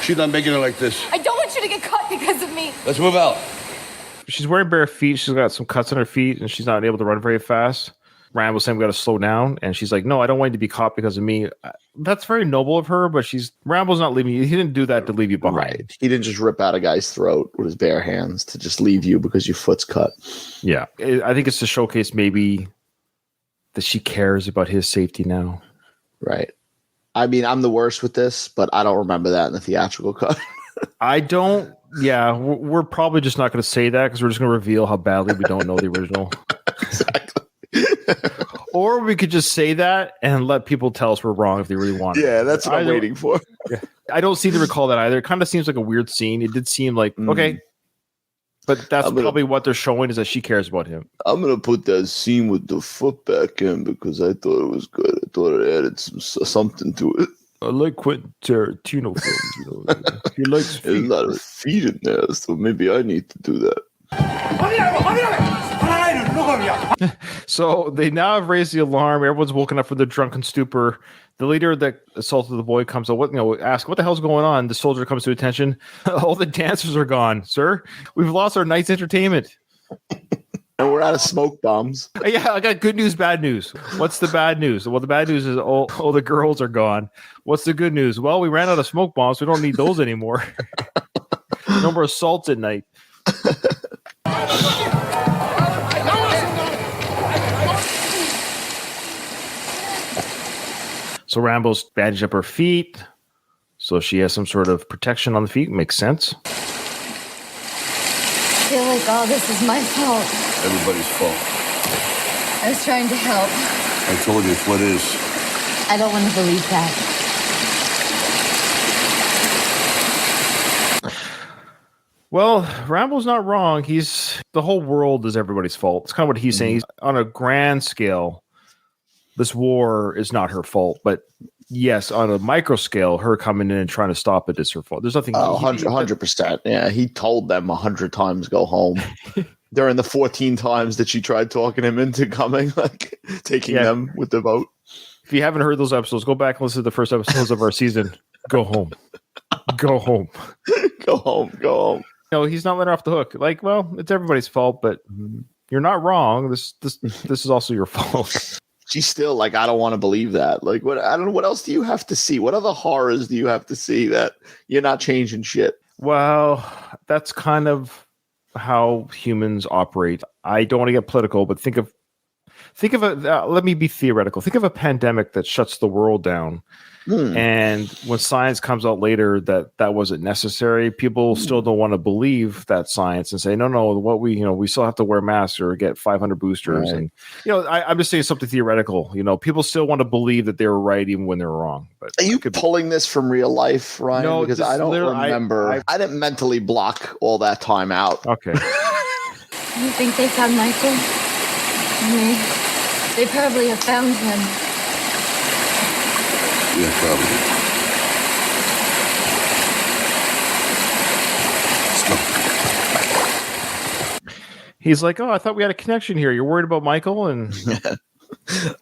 Speaker 9: She's not making it like this.
Speaker 5: I don't want you to get cut because of me.
Speaker 9: Let's move out.
Speaker 1: She's wearing bare feet. She's got some cuts on her feet, and she's not able to run very fast. Ryan was saying we got to slow down, and she's like, "No, I don't want you to be caught because of me." That's very noble of her, but Rambo's not leaving you. He didn't do that to leave you behind.
Speaker 2: Right. He didn't just rip out a guy's throat with his bare hands to just leave you because your foot's cut.
Speaker 1: Yeah, I think it's to showcase maybe that she cares about his safety now.
Speaker 2: Right. I mean, I'm the worst with this, but I don't remember that in the theatrical cut.
Speaker 1: I don't. Yeah, we're probably just not going to say that because we're just going to reveal how badly we don't know the original.
Speaker 2: Exactly.
Speaker 1: Or we could just say that and let people tell us we're wrong if they really want it.
Speaker 2: Yeah, that's what I'm waiting for.
Speaker 1: I don't seem to recall that either. It kind of seems like a weird scene. It did seem like, okay, but that's probably what they're showing is that she cares about him.
Speaker 3: I'm going to put that scene with the foot back in because I thought it was good. I thought it added something to it.
Speaker 1: I like Quentin Tarantino films. You know, he likes feet.
Speaker 3: There's a lot of feet in there, so maybe I need to do that.
Speaker 1: So they now have raised the alarm. Everyone's woken up from their drunken stupor. The leader that assaulted the boy comes out. Ask what the hell's going on. The soldier comes to attention. All the dancers are gone, sir. We've lost our night's entertainment.
Speaker 2: And we're out of smoke bombs.
Speaker 1: Yeah, I got good news, bad news. What's the bad news? Well, the bad news is all the girls are gone. What's the good news? Well, we ran out of smoke bombs. We don't need those anymore. No more assaults at night. So Rambo's bandaged up her feet. So she has some sort of protection on the feet. Makes sense.
Speaker 5: I feel like all this is my fault.
Speaker 9: Everybody's fault.
Speaker 5: I was trying to help.
Speaker 9: I told you it's what is.
Speaker 5: I don't want to believe that.
Speaker 1: Well, Rambo's not wrong. The whole world is everybody's fault. It's kind of what he's saying. He's on a grand scale. This war is not her fault, but yes, on a micro scale, her coming in and trying to stop it is her fault. There's nothing.
Speaker 2: 100%. Yeah, he told them 100 times go home. During the 14 times that she tried talking him into coming, like taking them with the vote.
Speaker 1: If you haven't heard those episodes, go back and listen to the first episodes of our season. Go home. Go home.
Speaker 2: Go home. Go home.
Speaker 1: No, he's not letting her off the hook. Like, well, it's everybody's fault, but you're not wrong. This is also your fault.
Speaker 2: She's still like, I don't want to believe that. Like, what? I don't know. What else do you have to see? What other horrors do you have to see that you're not changing shit?
Speaker 1: Well, that's kind of how humans operate. I don't want to get political, but think of let me be theoretical. Think of a pandemic that shuts the world down. And when science comes out later that wasn't necessary, people still don't want to believe that science and say, no, what we still have to wear masks or get 500 boosters. Right. And, I'm just saying something theoretical, people still want to believe that they were right even when they were wrong. But
Speaker 2: are you pulling this from real life, Ryan? No, because I don't remember. I didn't mentally block all that time out.
Speaker 1: Okay.
Speaker 5: You think they found Michael? They probably have found him.
Speaker 9: Yeah, probably.
Speaker 1: Let's go. He's like, I thought we had a connection here. You're worried about Michael? And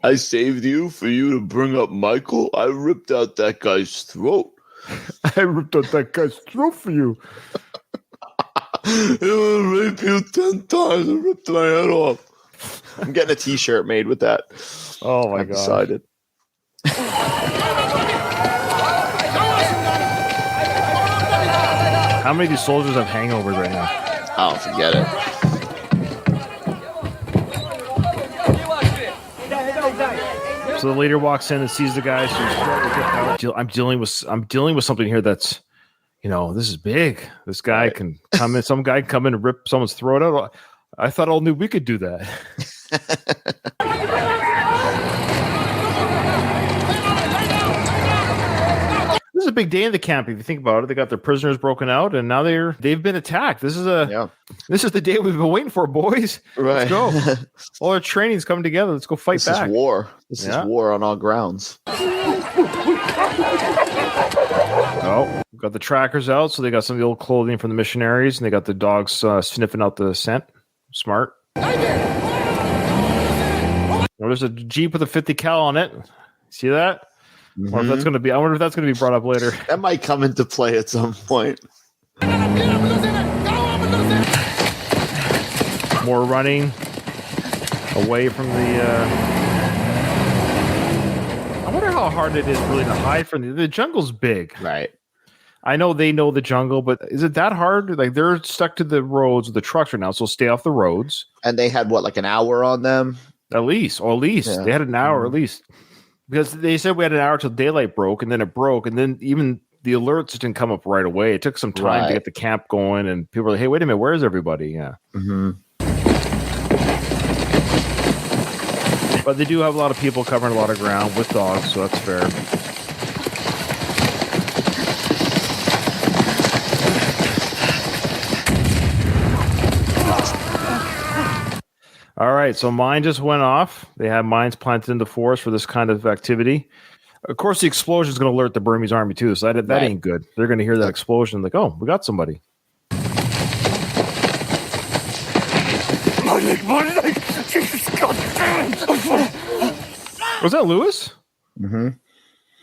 Speaker 3: I saved you for you to bring up Michael. I ripped out that guy's throat.
Speaker 8: I ripped out that guy's throat for you.
Speaker 3: It will rape you 10 times. I ripped my head off.
Speaker 2: I'm getting a T-shirt made with that.
Speaker 1: Oh my god!
Speaker 2: Decided.
Speaker 1: How many of these soldiers have hangovers right now?
Speaker 2: Oh, forget it.
Speaker 1: So the leader walks in and sees the guys. I'm dealing with something here that's, this is big. This guy can come in. Some guy can come in and rip someone's throat out. I thought all knew we could do that. This is a big day in the camp. If you think about it, they got their prisoners broken out, and now they've been attacked. This is the day we've been waiting for, boys.
Speaker 2: Right.
Speaker 1: Let's go. All our training's coming together. Let's go fight back.
Speaker 2: This is war. This is war on all grounds.
Speaker 1: Oh, got the trackers out, so they got some of the old clothing from the missionaries, and they got the dogs sniffing out the scent. Smart. There's a Jeep with a 50 cal on it. See that? Mm-hmm. I wonder if that's going to be brought up later.
Speaker 2: That might come into play at some point.
Speaker 1: More running away from the. I wonder how hard it is really to hide from the jungle's big.
Speaker 2: Right.
Speaker 1: I know they know the jungle, but is it that hard? Like they're stuck to the roads with the trucks right now, so stay off the roads.
Speaker 2: And they had like an hour on them?
Speaker 1: At least. Yeah. They had an hour at least. Because they said we had an hour till daylight broke, and then it broke, and then even the alerts didn't come up right away. It took some time to get the camp going, and people were like, hey, wait a minute, where is everybody? Yeah.
Speaker 2: Mm-hmm.
Speaker 1: But they do have a lot of people covering a lot of ground with dogs, so that's fair. All right, so mine just went off. They have mines planted in the forest for this kind of activity. Of course, the explosion is going to alert the Burmese army too, so that ain't good. They're going to hear that explosion, like, oh, we got somebody.
Speaker 4: My leg! Jesus, God damn!
Speaker 1: Was that Lewis?
Speaker 2: Mm-hmm.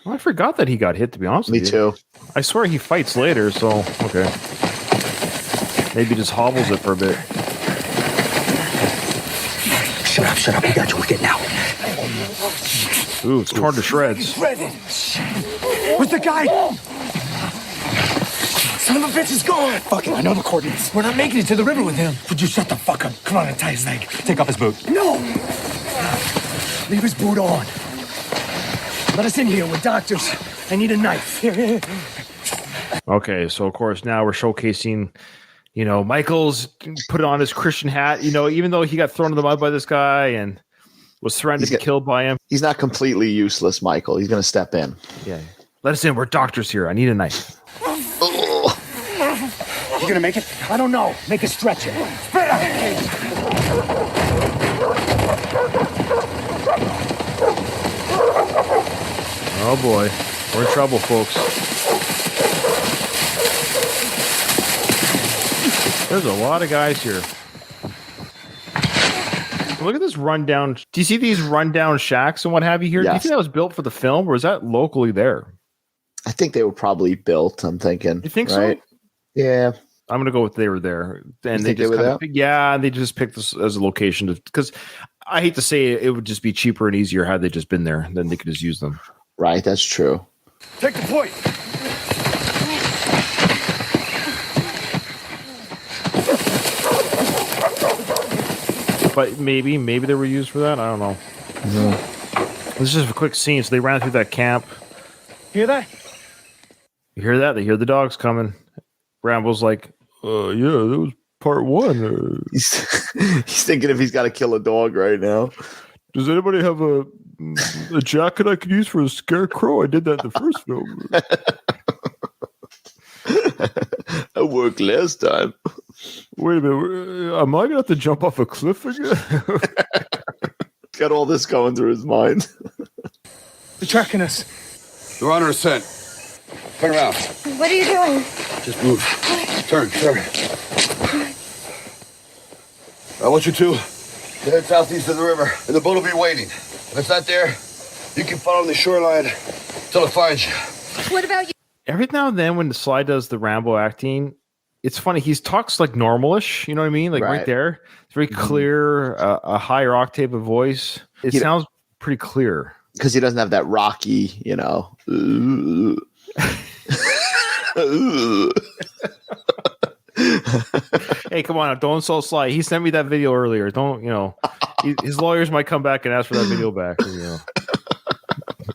Speaker 1: Well, I forgot that he got hit, to be honest with you.
Speaker 2: Me too.
Speaker 1: I swear he fights later, so, okay. Maybe just hobbles it for a bit.
Speaker 4: Shut up. We got you. We're getting out.
Speaker 1: Ooh, it's torn to shreds.
Speaker 4: Where's the guy? Son of a bitch is gone. Fuck it, I know the coordinates. We're not making it to the river with him. Would you shut the fuck up? Come on and tie his leg. Take off his boot. No! Leave his boot on. Let us in here. We're doctors. I need a knife. Here.
Speaker 1: Okay, so of course now we're showcasing... Michael's put on his Christian hat, even though he got thrown in the mud by this guy and was threatened to be killed by him.
Speaker 2: He's not completely useless, Michael. He's going to step in.
Speaker 1: Yeah. Let us in. We're doctors here. I need a knife.
Speaker 4: You going to make it? I don't know. Make a stretch it. Spit out.
Speaker 1: Oh, boy. We're in trouble, folks. There's a lot of guys here. Look at this rundown. Do you see these rundown shacks and what have you here? Yes. Do you think that was built for the film, or is that locally there?
Speaker 2: I think they were probably built, I'm thinking.
Speaker 1: You think
Speaker 2: right?
Speaker 1: So?
Speaker 2: Yeah.
Speaker 1: I'm going to go with they were there. And
Speaker 2: they just
Speaker 1: they just picked this as a location because I hate to say it would just be cheaper and easier had they just been there. Then they could just use them.
Speaker 2: Right, that's true.
Speaker 4: Take the point.
Speaker 1: But maybe they were used for that. I don't know. This is just a quick scene. So they ran through that camp.
Speaker 4: Hear that?
Speaker 1: You hear that? They hear the dogs coming. Rambo's like, yeah, that was part one.
Speaker 2: He's thinking if he's got to kill a dog right now.
Speaker 8: Does anybody have a jacket I could use for a scarecrow? I did that in the first film.
Speaker 2: That worked last time.
Speaker 8: Wait a minute. Am I going to have to jump off a cliff again?
Speaker 2: Got all this going through his mind.
Speaker 4: They're tracking us.
Speaker 9: They're on our scent. Turn around.
Speaker 5: What are you doing?
Speaker 9: Just move. Turn. I want you to head southeast of the river, and the boat will be waiting. If it's not there, you can follow the shoreline till it finds you.
Speaker 5: What about you?
Speaker 1: Every now and then when Sly does the Rambo acting, it's funny. He talks like normalish. You know what I mean? Like right there. It's very clear, a higher octave of voice. It sounds pretty clear.
Speaker 2: Because he doesn't have that rocky, you know.
Speaker 1: Hey, come on. Don't insult Sly. He sent me that video earlier. Don't, his lawyers might come back and ask for that video back.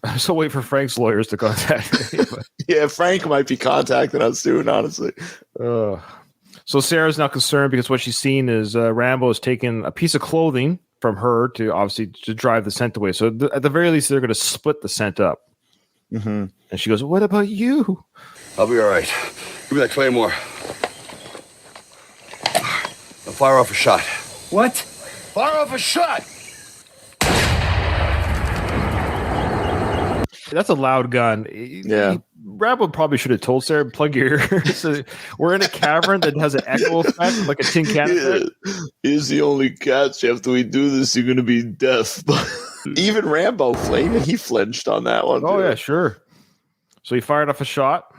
Speaker 1: I'm still waiting for Frank's lawyers to contact me.
Speaker 2: Yeah, Frank might be contacting us soon, honestly.
Speaker 1: So Sarah's now concerned because what she's seen is Rambo has taken a piece of clothing from her to drive the scent away. So at the very least, they're going to split the scent up. Mm-hmm. And she goes, "What about you?"
Speaker 9: I'll be all right. Give me that claymore. Now fire off a shot.
Speaker 4: What?
Speaker 9: Fire off a shot!
Speaker 1: That's a loud gun.
Speaker 2: Yeah.
Speaker 1: Rambo probably should have told Sarah, plug your ears. So we're in a cavern that has an echo effect, like a tin can effect.
Speaker 2: Here's the only catch. After we do this, you're going to be deaf. Even Rambo he flinched on that one.
Speaker 1: Oh,
Speaker 2: too.
Speaker 1: yeah, sure. So he fired off a shot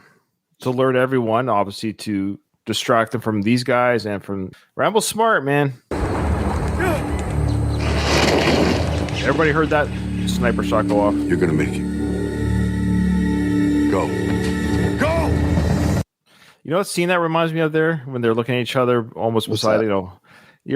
Speaker 1: to alert everyone, obviously, to distract them from these guys and from... Rambo's smart, man. Everybody heard that sniper shot go off.
Speaker 9: You're going to make it. Go.
Speaker 1: You know what scene that reminds me of there? When they're looking at each other almost beside, you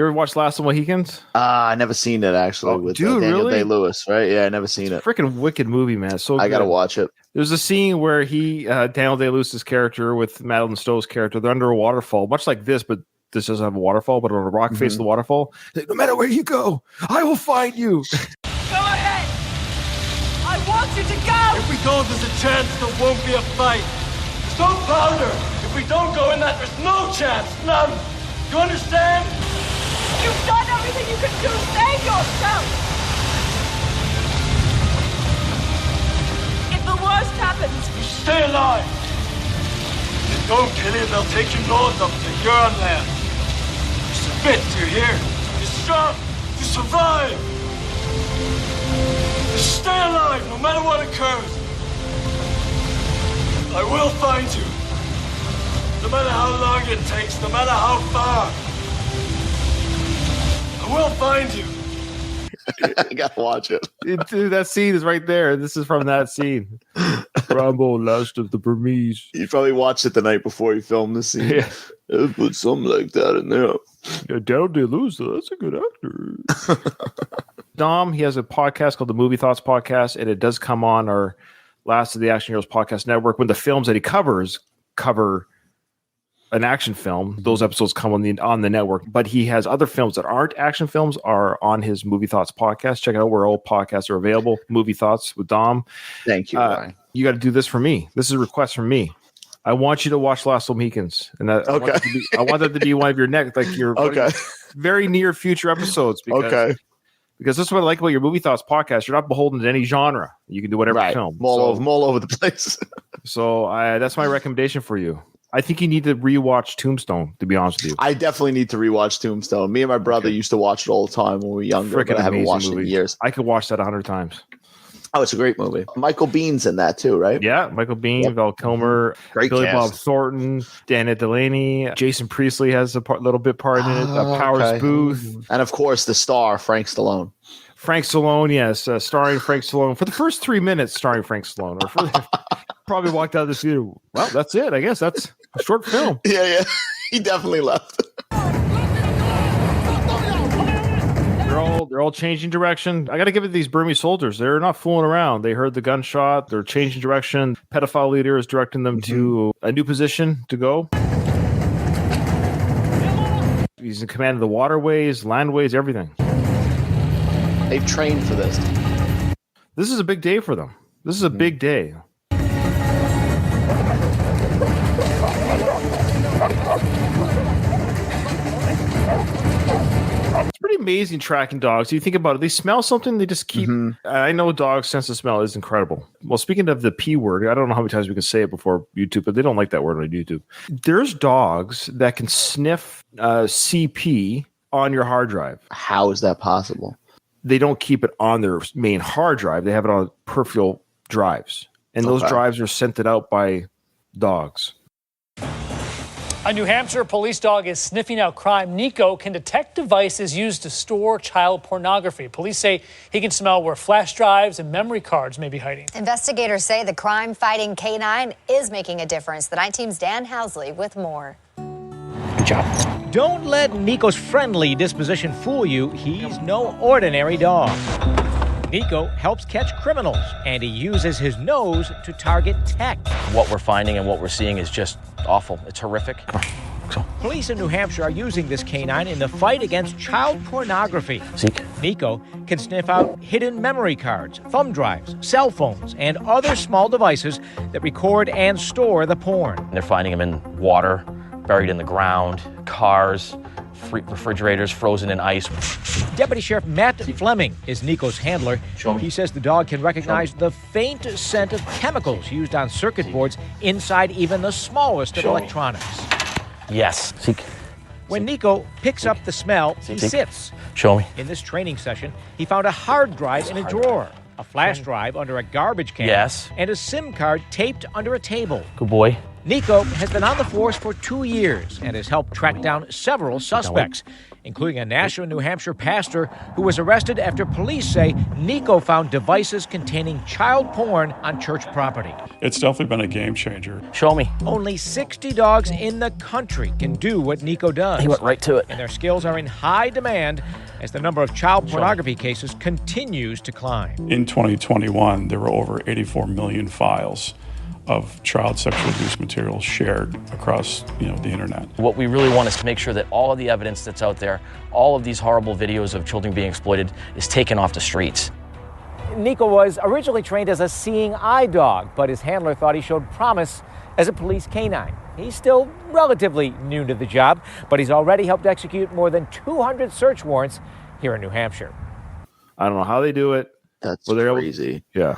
Speaker 1: ever watched Last of the Mohicans?
Speaker 2: I never seen it, actually, with Daniel
Speaker 1: really?
Speaker 2: Day-Lewis, right? Yeah, I never seen it.
Speaker 1: Freaking wicked movie, man. It's so good.
Speaker 2: I got to watch it.
Speaker 1: There's a scene where Daniel Day-Lewis's character with Madeline Stowe's character, they're under a waterfall, much like this, but this doesn't have a waterfall, but on a rock face of the waterfall. Like, no matter where you go, I will find you.
Speaker 10: Go ahead! I want you to go!
Speaker 4: If we go, there's a chance there won't be a fight. There's no powder. If we don't go in that, there's no chance. None. You understand?
Speaker 10: You've done everything you can do. Save yourself! If the worst happens...
Speaker 4: You stay alive. If you don't kill him, they'll take you north up to Huron land. You submit, you hear? You're strong. You survive. Just stay alive, no matter what occurs. I will find you. No matter how long it takes, no matter how far. I will find you.
Speaker 2: I gotta watch it.
Speaker 1: Dude, that scene is right there. This is from that scene.
Speaker 8: Rambo, last of the Burmese.
Speaker 2: You probably watched it the night before you filmed the scene.
Speaker 1: Yeah.
Speaker 2: Put something like that in there.
Speaker 8: Yeah, Daniel Day-Lewis, that's a good actor.
Speaker 1: Dom, he has a podcast called the Movie Thoughts Podcast, and it does come on our Last of the Action Heroes Podcast Network when the films that he covers cover an action film. Those episodes come on the network, but he has other films that aren't action films are on his Movie Thoughts Podcast. Check it out where all podcasts are available. Movie Thoughts with Dom.
Speaker 2: Thank you, Ryan.
Speaker 1: You got to do this for me. This is a request from me. I want you to watch Last of the Mohicans, and I want that to be one of your very near future episodes. Because this is what I like about your Movie Thoughts Podcast. You're not beholden to any genre. You can do whatever film.
Speaker 2: I'm all over the place.
Speaker 1: So that's my recommendation for you. I think you need to rewatch Tombstone, to be honest with you.
Speaker 2: I definitely need to rewatch Tombstone. Me and my brother used to watch it all the time when we were younger, but I haven't watched it in years.
Speaker 1: I could watch that 100 times.
Speaker 2: Oh, it's a great movie. Michael Bihn's in that too, right?
Speaker 1: Yeah, Michael Biehn, Val Kilmer,
Speaker 2: great
Speaker 1: Billy
Speaker 2: cast.
Speaker 1: Bob Thornton, Dana Delaney, Jason Priestley has a little bit part in it. Powers Booth,
Speaker 2: and of course the star Frank Stallone.
Speaker 1: Frank Stallone, yes, starring Frank Stallone for the first 3 minutes, starring Frank Stallone. Probably walked out of the theater. Well, that's it. I guess that's a short film.
Speaker 2: Yeah, he definitely left.
Speaker 1: they're all changing direction. I got to give it to ththese Burmese soldiers. They're not fooling around. They heard the gunshot. They're changing direction. Pedophile leader is directing them to a new position to go. He's in command of the waterways, landways, everything.
Speaker 2: They've trained for this.
Speaker 1: This is a big day for them. This is a big day. It's pretty amazing tracking dogs. You think about it, they smell something, they just keep. I know dogs' sense of smell is incredible. Well, speaking of the P word, I don't know how many times we can say it before YouTube, but they don't like that word on YouTube. There's dogs that can sniff CP on your hard drive.
Speaker 2: How is that possible?
Speaker 1: They don't keep it on their main hard drive. They have it on peripheral drives. And those drives are sent out by dogs.
Speaker 11: A New Hampshire police dog is sniffing out crime. Nico can detect devices used to store child pornography. Police say he can smell where flash drives and memory cards may be hiding.
Speaker 12: Investigators say the crime-fighting canine is making a difference. The Night Team's Dan Housley with more.
Speaker 11: Good job.
Speaker 13: Don't let Nico's friendly disposition fool you. He's no ordinary dog. Nico helps catch criminals, and he uses his nose to target tech.
Speaker 14: What we're finding and what we're seeing is just awful. It's horrific.
Speaker 13: Police in New Hampshire are using this canine in the fight against child pornography.
Speaker 14: Zeke.
Speaker 13: Nico can sniff out hidden memory cards, thumb drives, cell phones, and other small devices that record and store the porn.
Speaker 14: They're finding them in water, buried in the ground, cars, refrigerators frozen in ice.
Speaker 13: Deputy Sheriff Matt Fleming is Nico's handler. He says the dog can recognize the faint scent of chemicals used on circuit boards inside even the smallest of electronics.
Speaker 14: Yes. Zeke.
Speaker 13: When Nico picks up the smell, he sits.
Speaker 14: Show me.
Speaker 13: In this training session, he found a hard drive in a drawer, a flash drive under a garbage can, and a SIM card taped under a table.
Speaker 14: Good boy.
Speaker 13: Nico has been on the force for 2 years and has helped track down several suspects, including a Nashua, New Hampshire pastor who was arrested after police say Nico found devices containing child porn on church property.
Speaker 15: It's definitely been a game changer.
Speaker 14: Show me.
Speaker 13: Only 60 dogs in the country can do what Nico does.
Speaker 14: He went right to it.
Speaker 13: And their skills are in high demand as the number of child pornography cases continues to climb.
Speaker 15: In 2021, there were over 84 million files of child sexual abuse material shared across, the internet.
Speaker 14: What we really want is to make sure that all of the evidence that's out there, all of these horrible videos of children being exploited, is taken off the streets.
Speaker 13: Nico was originally trained as a seeing eye dog, but his handler thought he showed promise as a police canine. He's still relatively new to the job, but he's already helped execute more than 200 search warrants here in New Hampshire.
Speaker 1: I don't know how they do it.
Speaker 2: That's crazy.
Speaker 1: Yeah.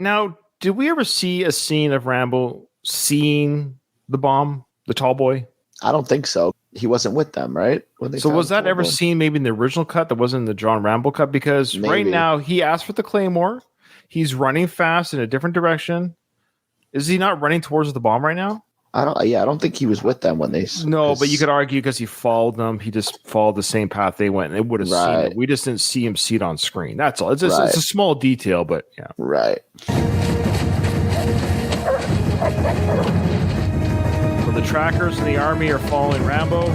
Speaker 1: Now, did we ever see a scene of Rambo seeing the bomb, the tall boy?
Speaker 2: I don't think so. He wasn't with them, right?
Speaker 1: So was that ever seen maybe in the original cut that wasn't in the John Rambo cut? Because right now he asked for the Claymore. He's running fast in a different direction. Is he not running towards the bomb right now?
Speaker 2: I don't think he was with them when they.
Speaker 1: No, but you could argue because he followed them. He just followed the same path they went, and it would have seen it. We just didn't see him see it on screen. That's all. It's just, it's a small detail, but yeah.
Speaker 2: Right.
Speaker 1: So the trackers in the army are following Rambo.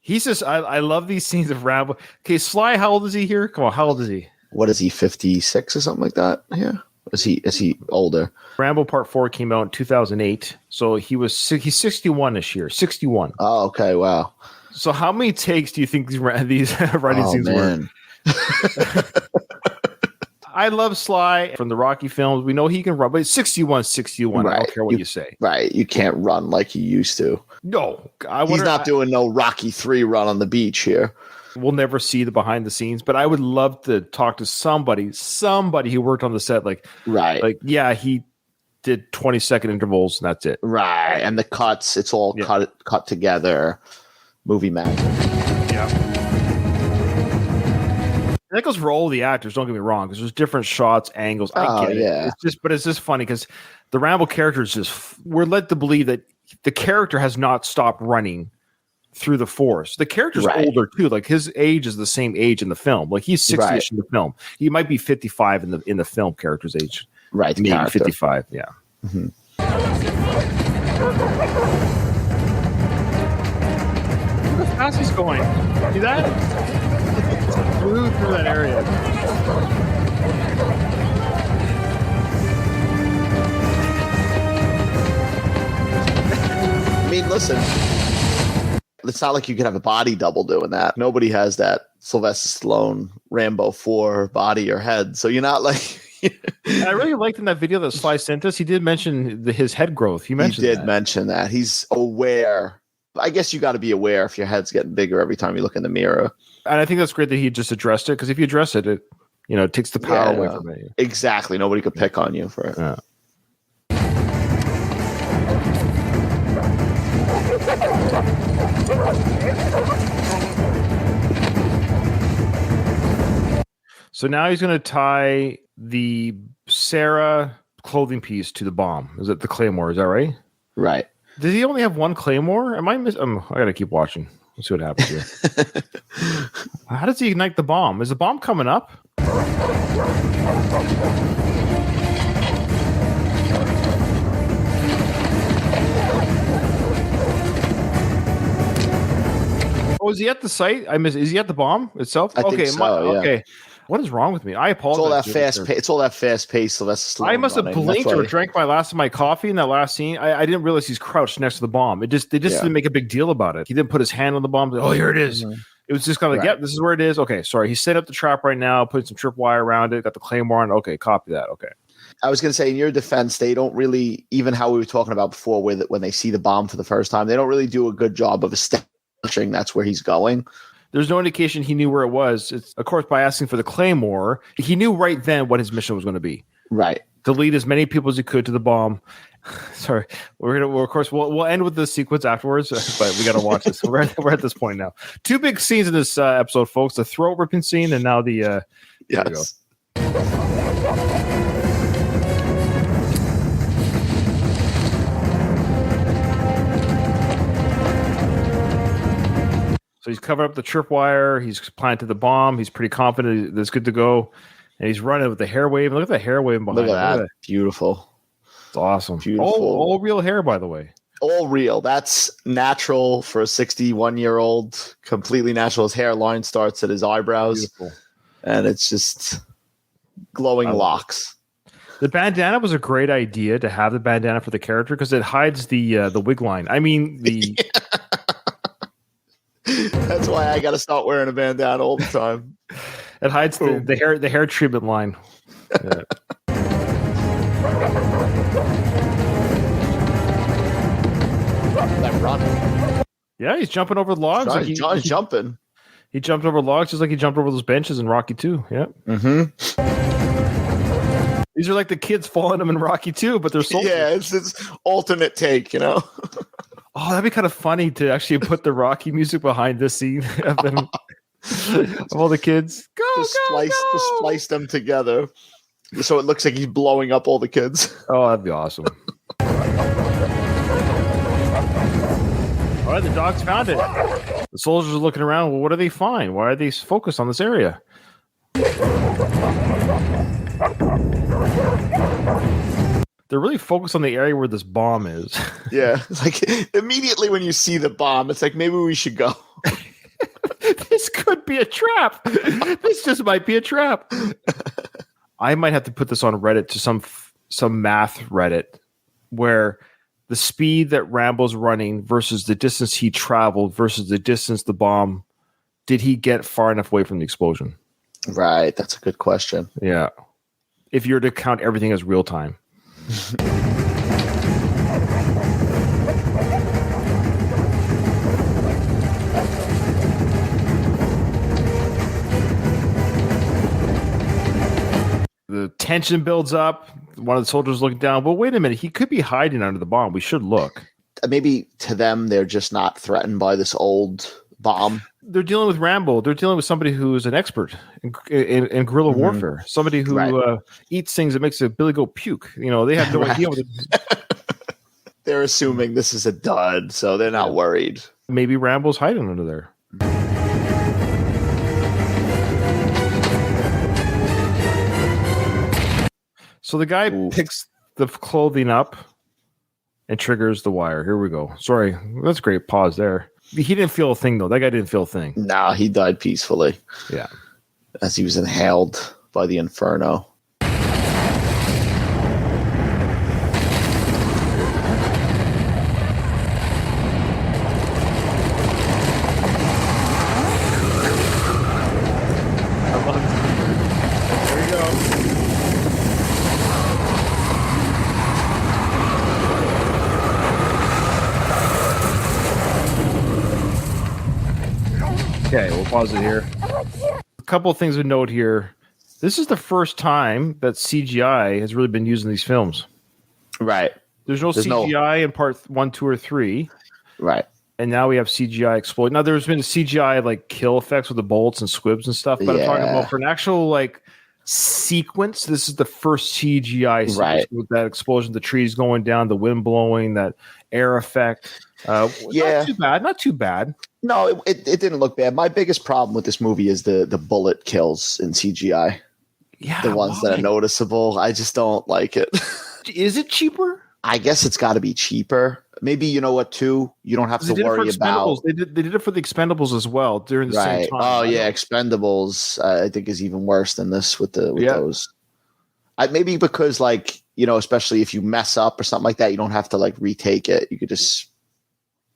Speaker 1: He's just. I love these scenes of Rambo. Okay, Sly, how old is he here? Come on, how old is he?
Speaker 2: What is he? 56 or something like that? Yeah. Is he older?
Speaker 1: Rambo Part 4 came out in 2008, so he's 61 this year. 61.
Speaker 2: Oh, okay, wow.
Speaker 1: So how many takes do you think these writing scenes were? I love Sly from the Rocky films. We know he can run, but it's 61. Right. I don't care what you say.
Speaker 2: Right. You can't run like he used to.
Speaker 1: No.
Speaker 2: He's not doing no Rocky 3 run on the beach here.
Speaker 1: We'll never see the behind the scenes, but I would love to talk to somebody who worked on the set. He did 20-second intervals and that's it.
Speaker 2: Right. And the cuts, it's all cut together. Movie magic.
Speaker 1: Yeah. That goes for all the actors, don't get me wrong, because there's different shots, angles. I get it. Yeah. It's just funny because the Rambo character is we're led to believe that the character has not stopped running through the forest. The character's older too. Like his age is the same age in the film. Like he's 60ish in the film. He might be 55 in the film character's age.
Speaker 2: Right.
Speaker 1: Maybe 55. Yeah.
Speaker 2: Mm-hmm.
Speaker 1: Look how fast he's going. See that? Flew through that area.
Speaker 2: I mean, listen, it's not like you could have a body double doing that. Nobody has that Sylvester Stallone Rambo 4 body or head. So you're not like.
Speaker 1: I really liked in that video that Sly sent us. He did mention his head growth. He mentioned
Speaker 2: mention that. He's aware. I guess you got to be aware if your head's getting bigger every time you look in the mirror.
Speaker 1: And I think that's great that he just addressed it, because if you address it, it takes the power away from it.
Speaker 2: Exactly. Nobody could pick on you for it.
Speaker 1: Yeah. So now he's going to tie the Sarah clothing piece to the bomb. Is it the Claymore? Is that right?
Speaker 2: Right.
Speaker 1: Did he only have one Claymore? Am I I got to keep watching. Let's see what happens here. How does he ignite the bomb? Is the bomb coming up? Oh, is he at the site? Is he at the bomb itself?
Speaker 2: I think so, yeah.
Speaker 1: Okay. What is wrong with me? I apologize.
Speaker 2: It's all that fast pace. Sylvester Stallone
Speaker 1: I must have
Speaker 2: running.
Speaker 1: blinked or drank my last of my coffee in that last scene. I didn't realize he's crouched next to the bomb. They just didn't make a big deal about it. He didn't put his hand on the bomb. Oh, here it is. Mm-hmm. It was just kind of like, yep, this is where it is. Okay, sorry. He set up the trap right now, putting some tripwire around it, got the Claymore on. Okay, copy that. Okay.
Speaker 2: I was going to say, in your defense, they don't really, even how we were talking about before, when they see the bomb for the first time, they don't really do a good job of establishing that's where he's going.
Speaker 1: There's no indication he knew where it was. It's, of course, by asking for the Claymore, he knew right then what his mission was going to be.
Speaker 2: Right.
Speaker 1: To lead as many people as he could to the bomb. Sorry, we'll end with the sequence afterwards, but we got to watch this. We're at this point now. Two big scenes in this episode, folks: the throat ripping scene, and now the
Speaker 2: yes.
Speaker 1: So he's covered up the tripwire. He's planted the bomb. He's pretty confident that it's good to go, and he's running with the hair wave. Look at the hair wave behind.
Speaker 2: Look at that, beautiful.
Speaker 1: It's awesome.
Speaker 2: Beautiful.
Speaker 1: All real hair, by the way.
Speaker 2: All real. That's natural for a 61-year-old. Completely natural. His hairline starts at his eyebrows.
Speaker 1: Beautiful.
Speaker 2: And it's just glowing locks.
Speaker 1: The bandana was a great idea to have the bandana for the character because it hides the wig line. I mean, the.
Speaker 2: That's why I got to start wearing a bandana all the time.
Speaker 1: It hides the hair treatment line. Yeah.
Speaker 2: That run.
Speaker 1: Yeah, he's jumping over the logs.
Speaker 2: John's jumping.
Speaker 1: He jumped over logs just like he jumped over those benches in Rocky 2. Yeah.
Speaker 2: Mm-hmm.
Speaker 1: These are like the kids following them in Rocky 2, but they're soldiers.
Speaker 2: Yeah, it's alternate take,
Speaker 1: Oh, that'd be kind of funny to actually put the Rocky music behind this scene of them, of all the kids.
Speaker 2: Just splice them together, so it looks like he's blowing up all the kids.
Speaker 1: Oh, that'd be awesome. All right, the dogs found it. The soldiers are looking around. Well, what do they find? Why are they focused on this area? They're really focused on the area where this bomb is.
Speaker 2: Yeah. It's like immediately when you see the bomb, it's like, maybe we should go.
Speaker 1: This could be a trap. This just might be a trap. I might have to put this on Reddit to some math Reddit where the speed that Rambo's running versus the distance he traveled versus the distance the bomb, did he get far enough away from the explosion?
Speaker 2: Right. That's a good question.
Speaker 1: Yeah. If you're to count everything as real time. The tension builds up. One of the soldiers looking down. Well, wait a minute. He could be hiding under the bomb. We should look.
Speaker 2: Maybe to them, they're just not threatened by this old bomb.
Speaker 1: They're dealing with Rambo. They're dealing with somebody who is an expert in guerrilla warfare. Somebody who eats things that makes a billy goat puke. They have no idea what
Speaker 2: They're assuming this is a dud, so they're not worried.
Speaker 1: Maybe Rambo's hiding under there. So the guy picks the clothing up and triggers the wire. Here we go. Sorry, that's a great pause there. He didn't feel a thing, though. That guy didn't feel a thing.
Speaker 2: Nah, he died peacefully.
Speaker 1: Yeah.
Speaker 2: As he was inhaled by the inferno.
Speaker 1: Okay, we'll pause it here. A couple of things to note here. This is the first time that CGI has really been used in these films.
Speaker 2: Right.
Speaker 1: There's no CGI in part 1, 2, or 3.
Speaker 2: Right.
Speaker 1: And now we have CGI explode. Now there's been CGI like kill effects with the bullets and squibs and stuff, but I'm talking about for an actual like sequence. This is the first CGI sequence with that explosion, the trees going down, the wind blowing, that air effect. Not too bad. Not too bad.
Speaker 2: No, it didn't look bad. My biggest problem with this movie is the bullet kills in CGI.
Speaker 1: Yeah,
Speaker 2: the ones that are noticeable. I just don't like it.
Speaker 1: Is it cheaper?
Speaker 2: I guess it's got to be cheaper. Maybe you know what? Too, you don't have to worry about.
Speaker 1: They did it for the Expendables as well during the same time.
Speaker 2: Oh yeah, Expendables. I think is even worse than this with those. Maybe because especially if you mess up or something like that, you don't have to like retake it. You could just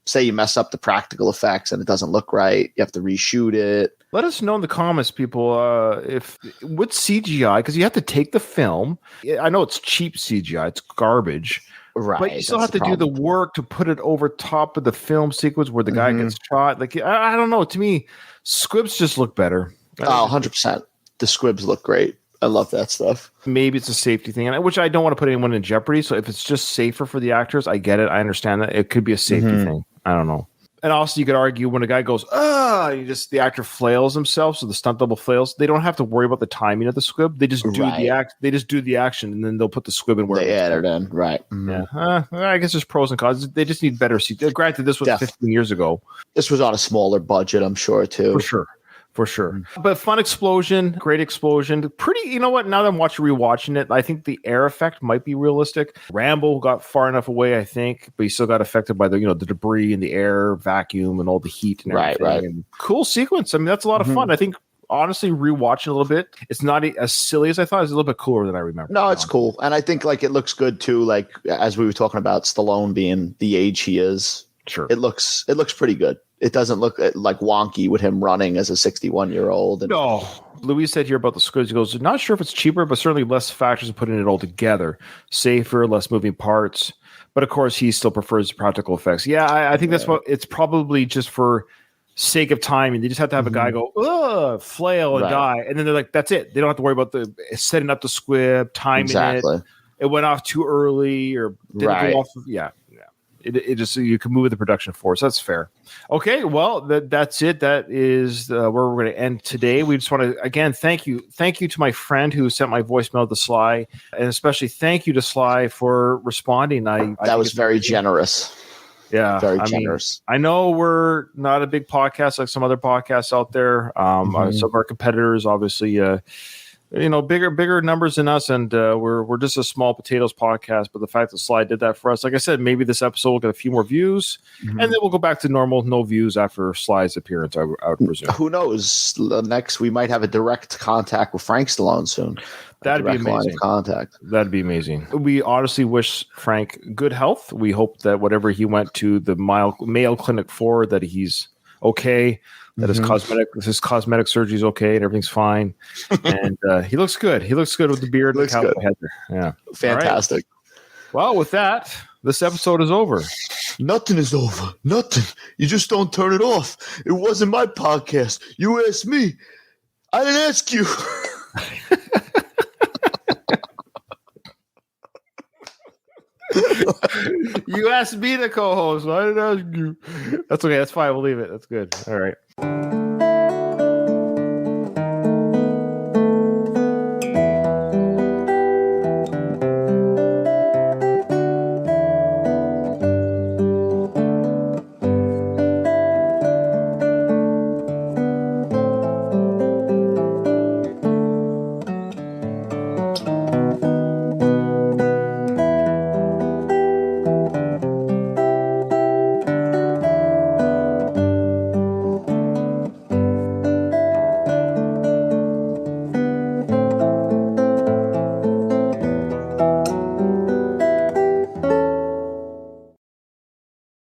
Speaker 2: say you mess up the practical effects and it doesn't look right. You have to reshoot it.
Speaker 1: Let us know in the comments, people, if with CGI, because you have to take the film. I know it's cheap CGI; it's garbage.
Speaker 2: Right,
Speaker 1: but you still have to do the work to put it over top of the film sequence where the guy gets shot. Like, I don't know. To me, squibs just look better.
Speaker 2: 100%. The squibs look great. I love that stuff.
Speaker 1: Maybe it's a safety thing, which I don't want to put anyone in jeopardy. So if it's just safer for the actors, I get it. I understand that. It could be a safety thing. I don't know. And also, you could argue when a guy goes, the actor flails himself, so the stunt double flails. They don't have to worry about the timing of the squib. They just do the act. They just do the action, and then they'll put the squib in where
Speaker 2: they add it in. Right.
Speaker 1: Yeah. I guess there's pros and cons. They just need better seats. Granted, this was 15 years ago.
Speaker 2: This was on a smaller budget, I'm sure, too.
Speaker 1: For sure. But fun explosion, great explosion. Pretty, you know what? Now that I'm rewatching it, I think the air effect might be realistic. Rambo got far enough away, I think, but he still got affected by the debris and the air vacuum and all the heat and everything. Right. And cool sequence. I mean, that's a lot of fun. I think, honestly, rewatching a little bit, it's not as silly as I thought. It's a little bit cooler than I remember.
Speaker 2: No, it's cool. And I think it looks good too. Like as we were talking about Stallone being the age he is.
Speaker 1: Sure.
Speaker 2: It looks pretty good. It doesn't look like wonky with him running as a 61-year-old.
Speaker 1: No. Louise said here about the squibs. He goes, not sure if it's cheaper, but certainly less factors in putting it all together. Safer, less moving parts. But of course, he still prefers practical effects. Yeah, I think that's what it's probably just for sake of time. And they just have to have a guy go, flail and die. And then they're like, that's it. They don't have to worry about the setting up the squib, timing it. It went off too early or didn't go off. Yeah. It just, you can move with the production force. That's fair. Okay, well, that's it. That is where we're going to end today. We just want to, again, thank you to my friend who sent my voicemail to Sly, and especially thank you to Sly for responding.
Speaker 2: That was very generous.
Speaker 1: Yeah,
Speaker 2: very generous.
Speaker 1: I know we're not a big podcast like some other podcasts out there. Some of our competitors, obviously, bigger numbers than us, and we're just a small potatoes podcast. But the fact that Sly did that for us, like I said, maybe this episode will get a few more views, and then we'll go back to normal, no views after Sly's appearance. I would presume.
Speaker 2: Who knows? Next, we might have a direct contact with Frank Stallone soon.
Speaker 1: That'd be amazing. That'd be amazing. We honestly wish Frank good health. We hope that whatever he went to the Mayo Clinic for, that he's okay. That his cosmetic surgery is okay and everything's fine, and he looks good. He looks good with the beard and the cowboy hat there. Yeah,
Speaker 2: fantastic.
Speaker 1: Right. Well, with that, this episode is over.
Speaker 3: Nothing is over. Nothing. You just don't turn it off. It wasn't my podcast. You asked me. I didn't ask you.
Speaker 1: You asked me to co-host. I didn't ask you. That's okay. That's fine. We'll leave it. That's good. All right.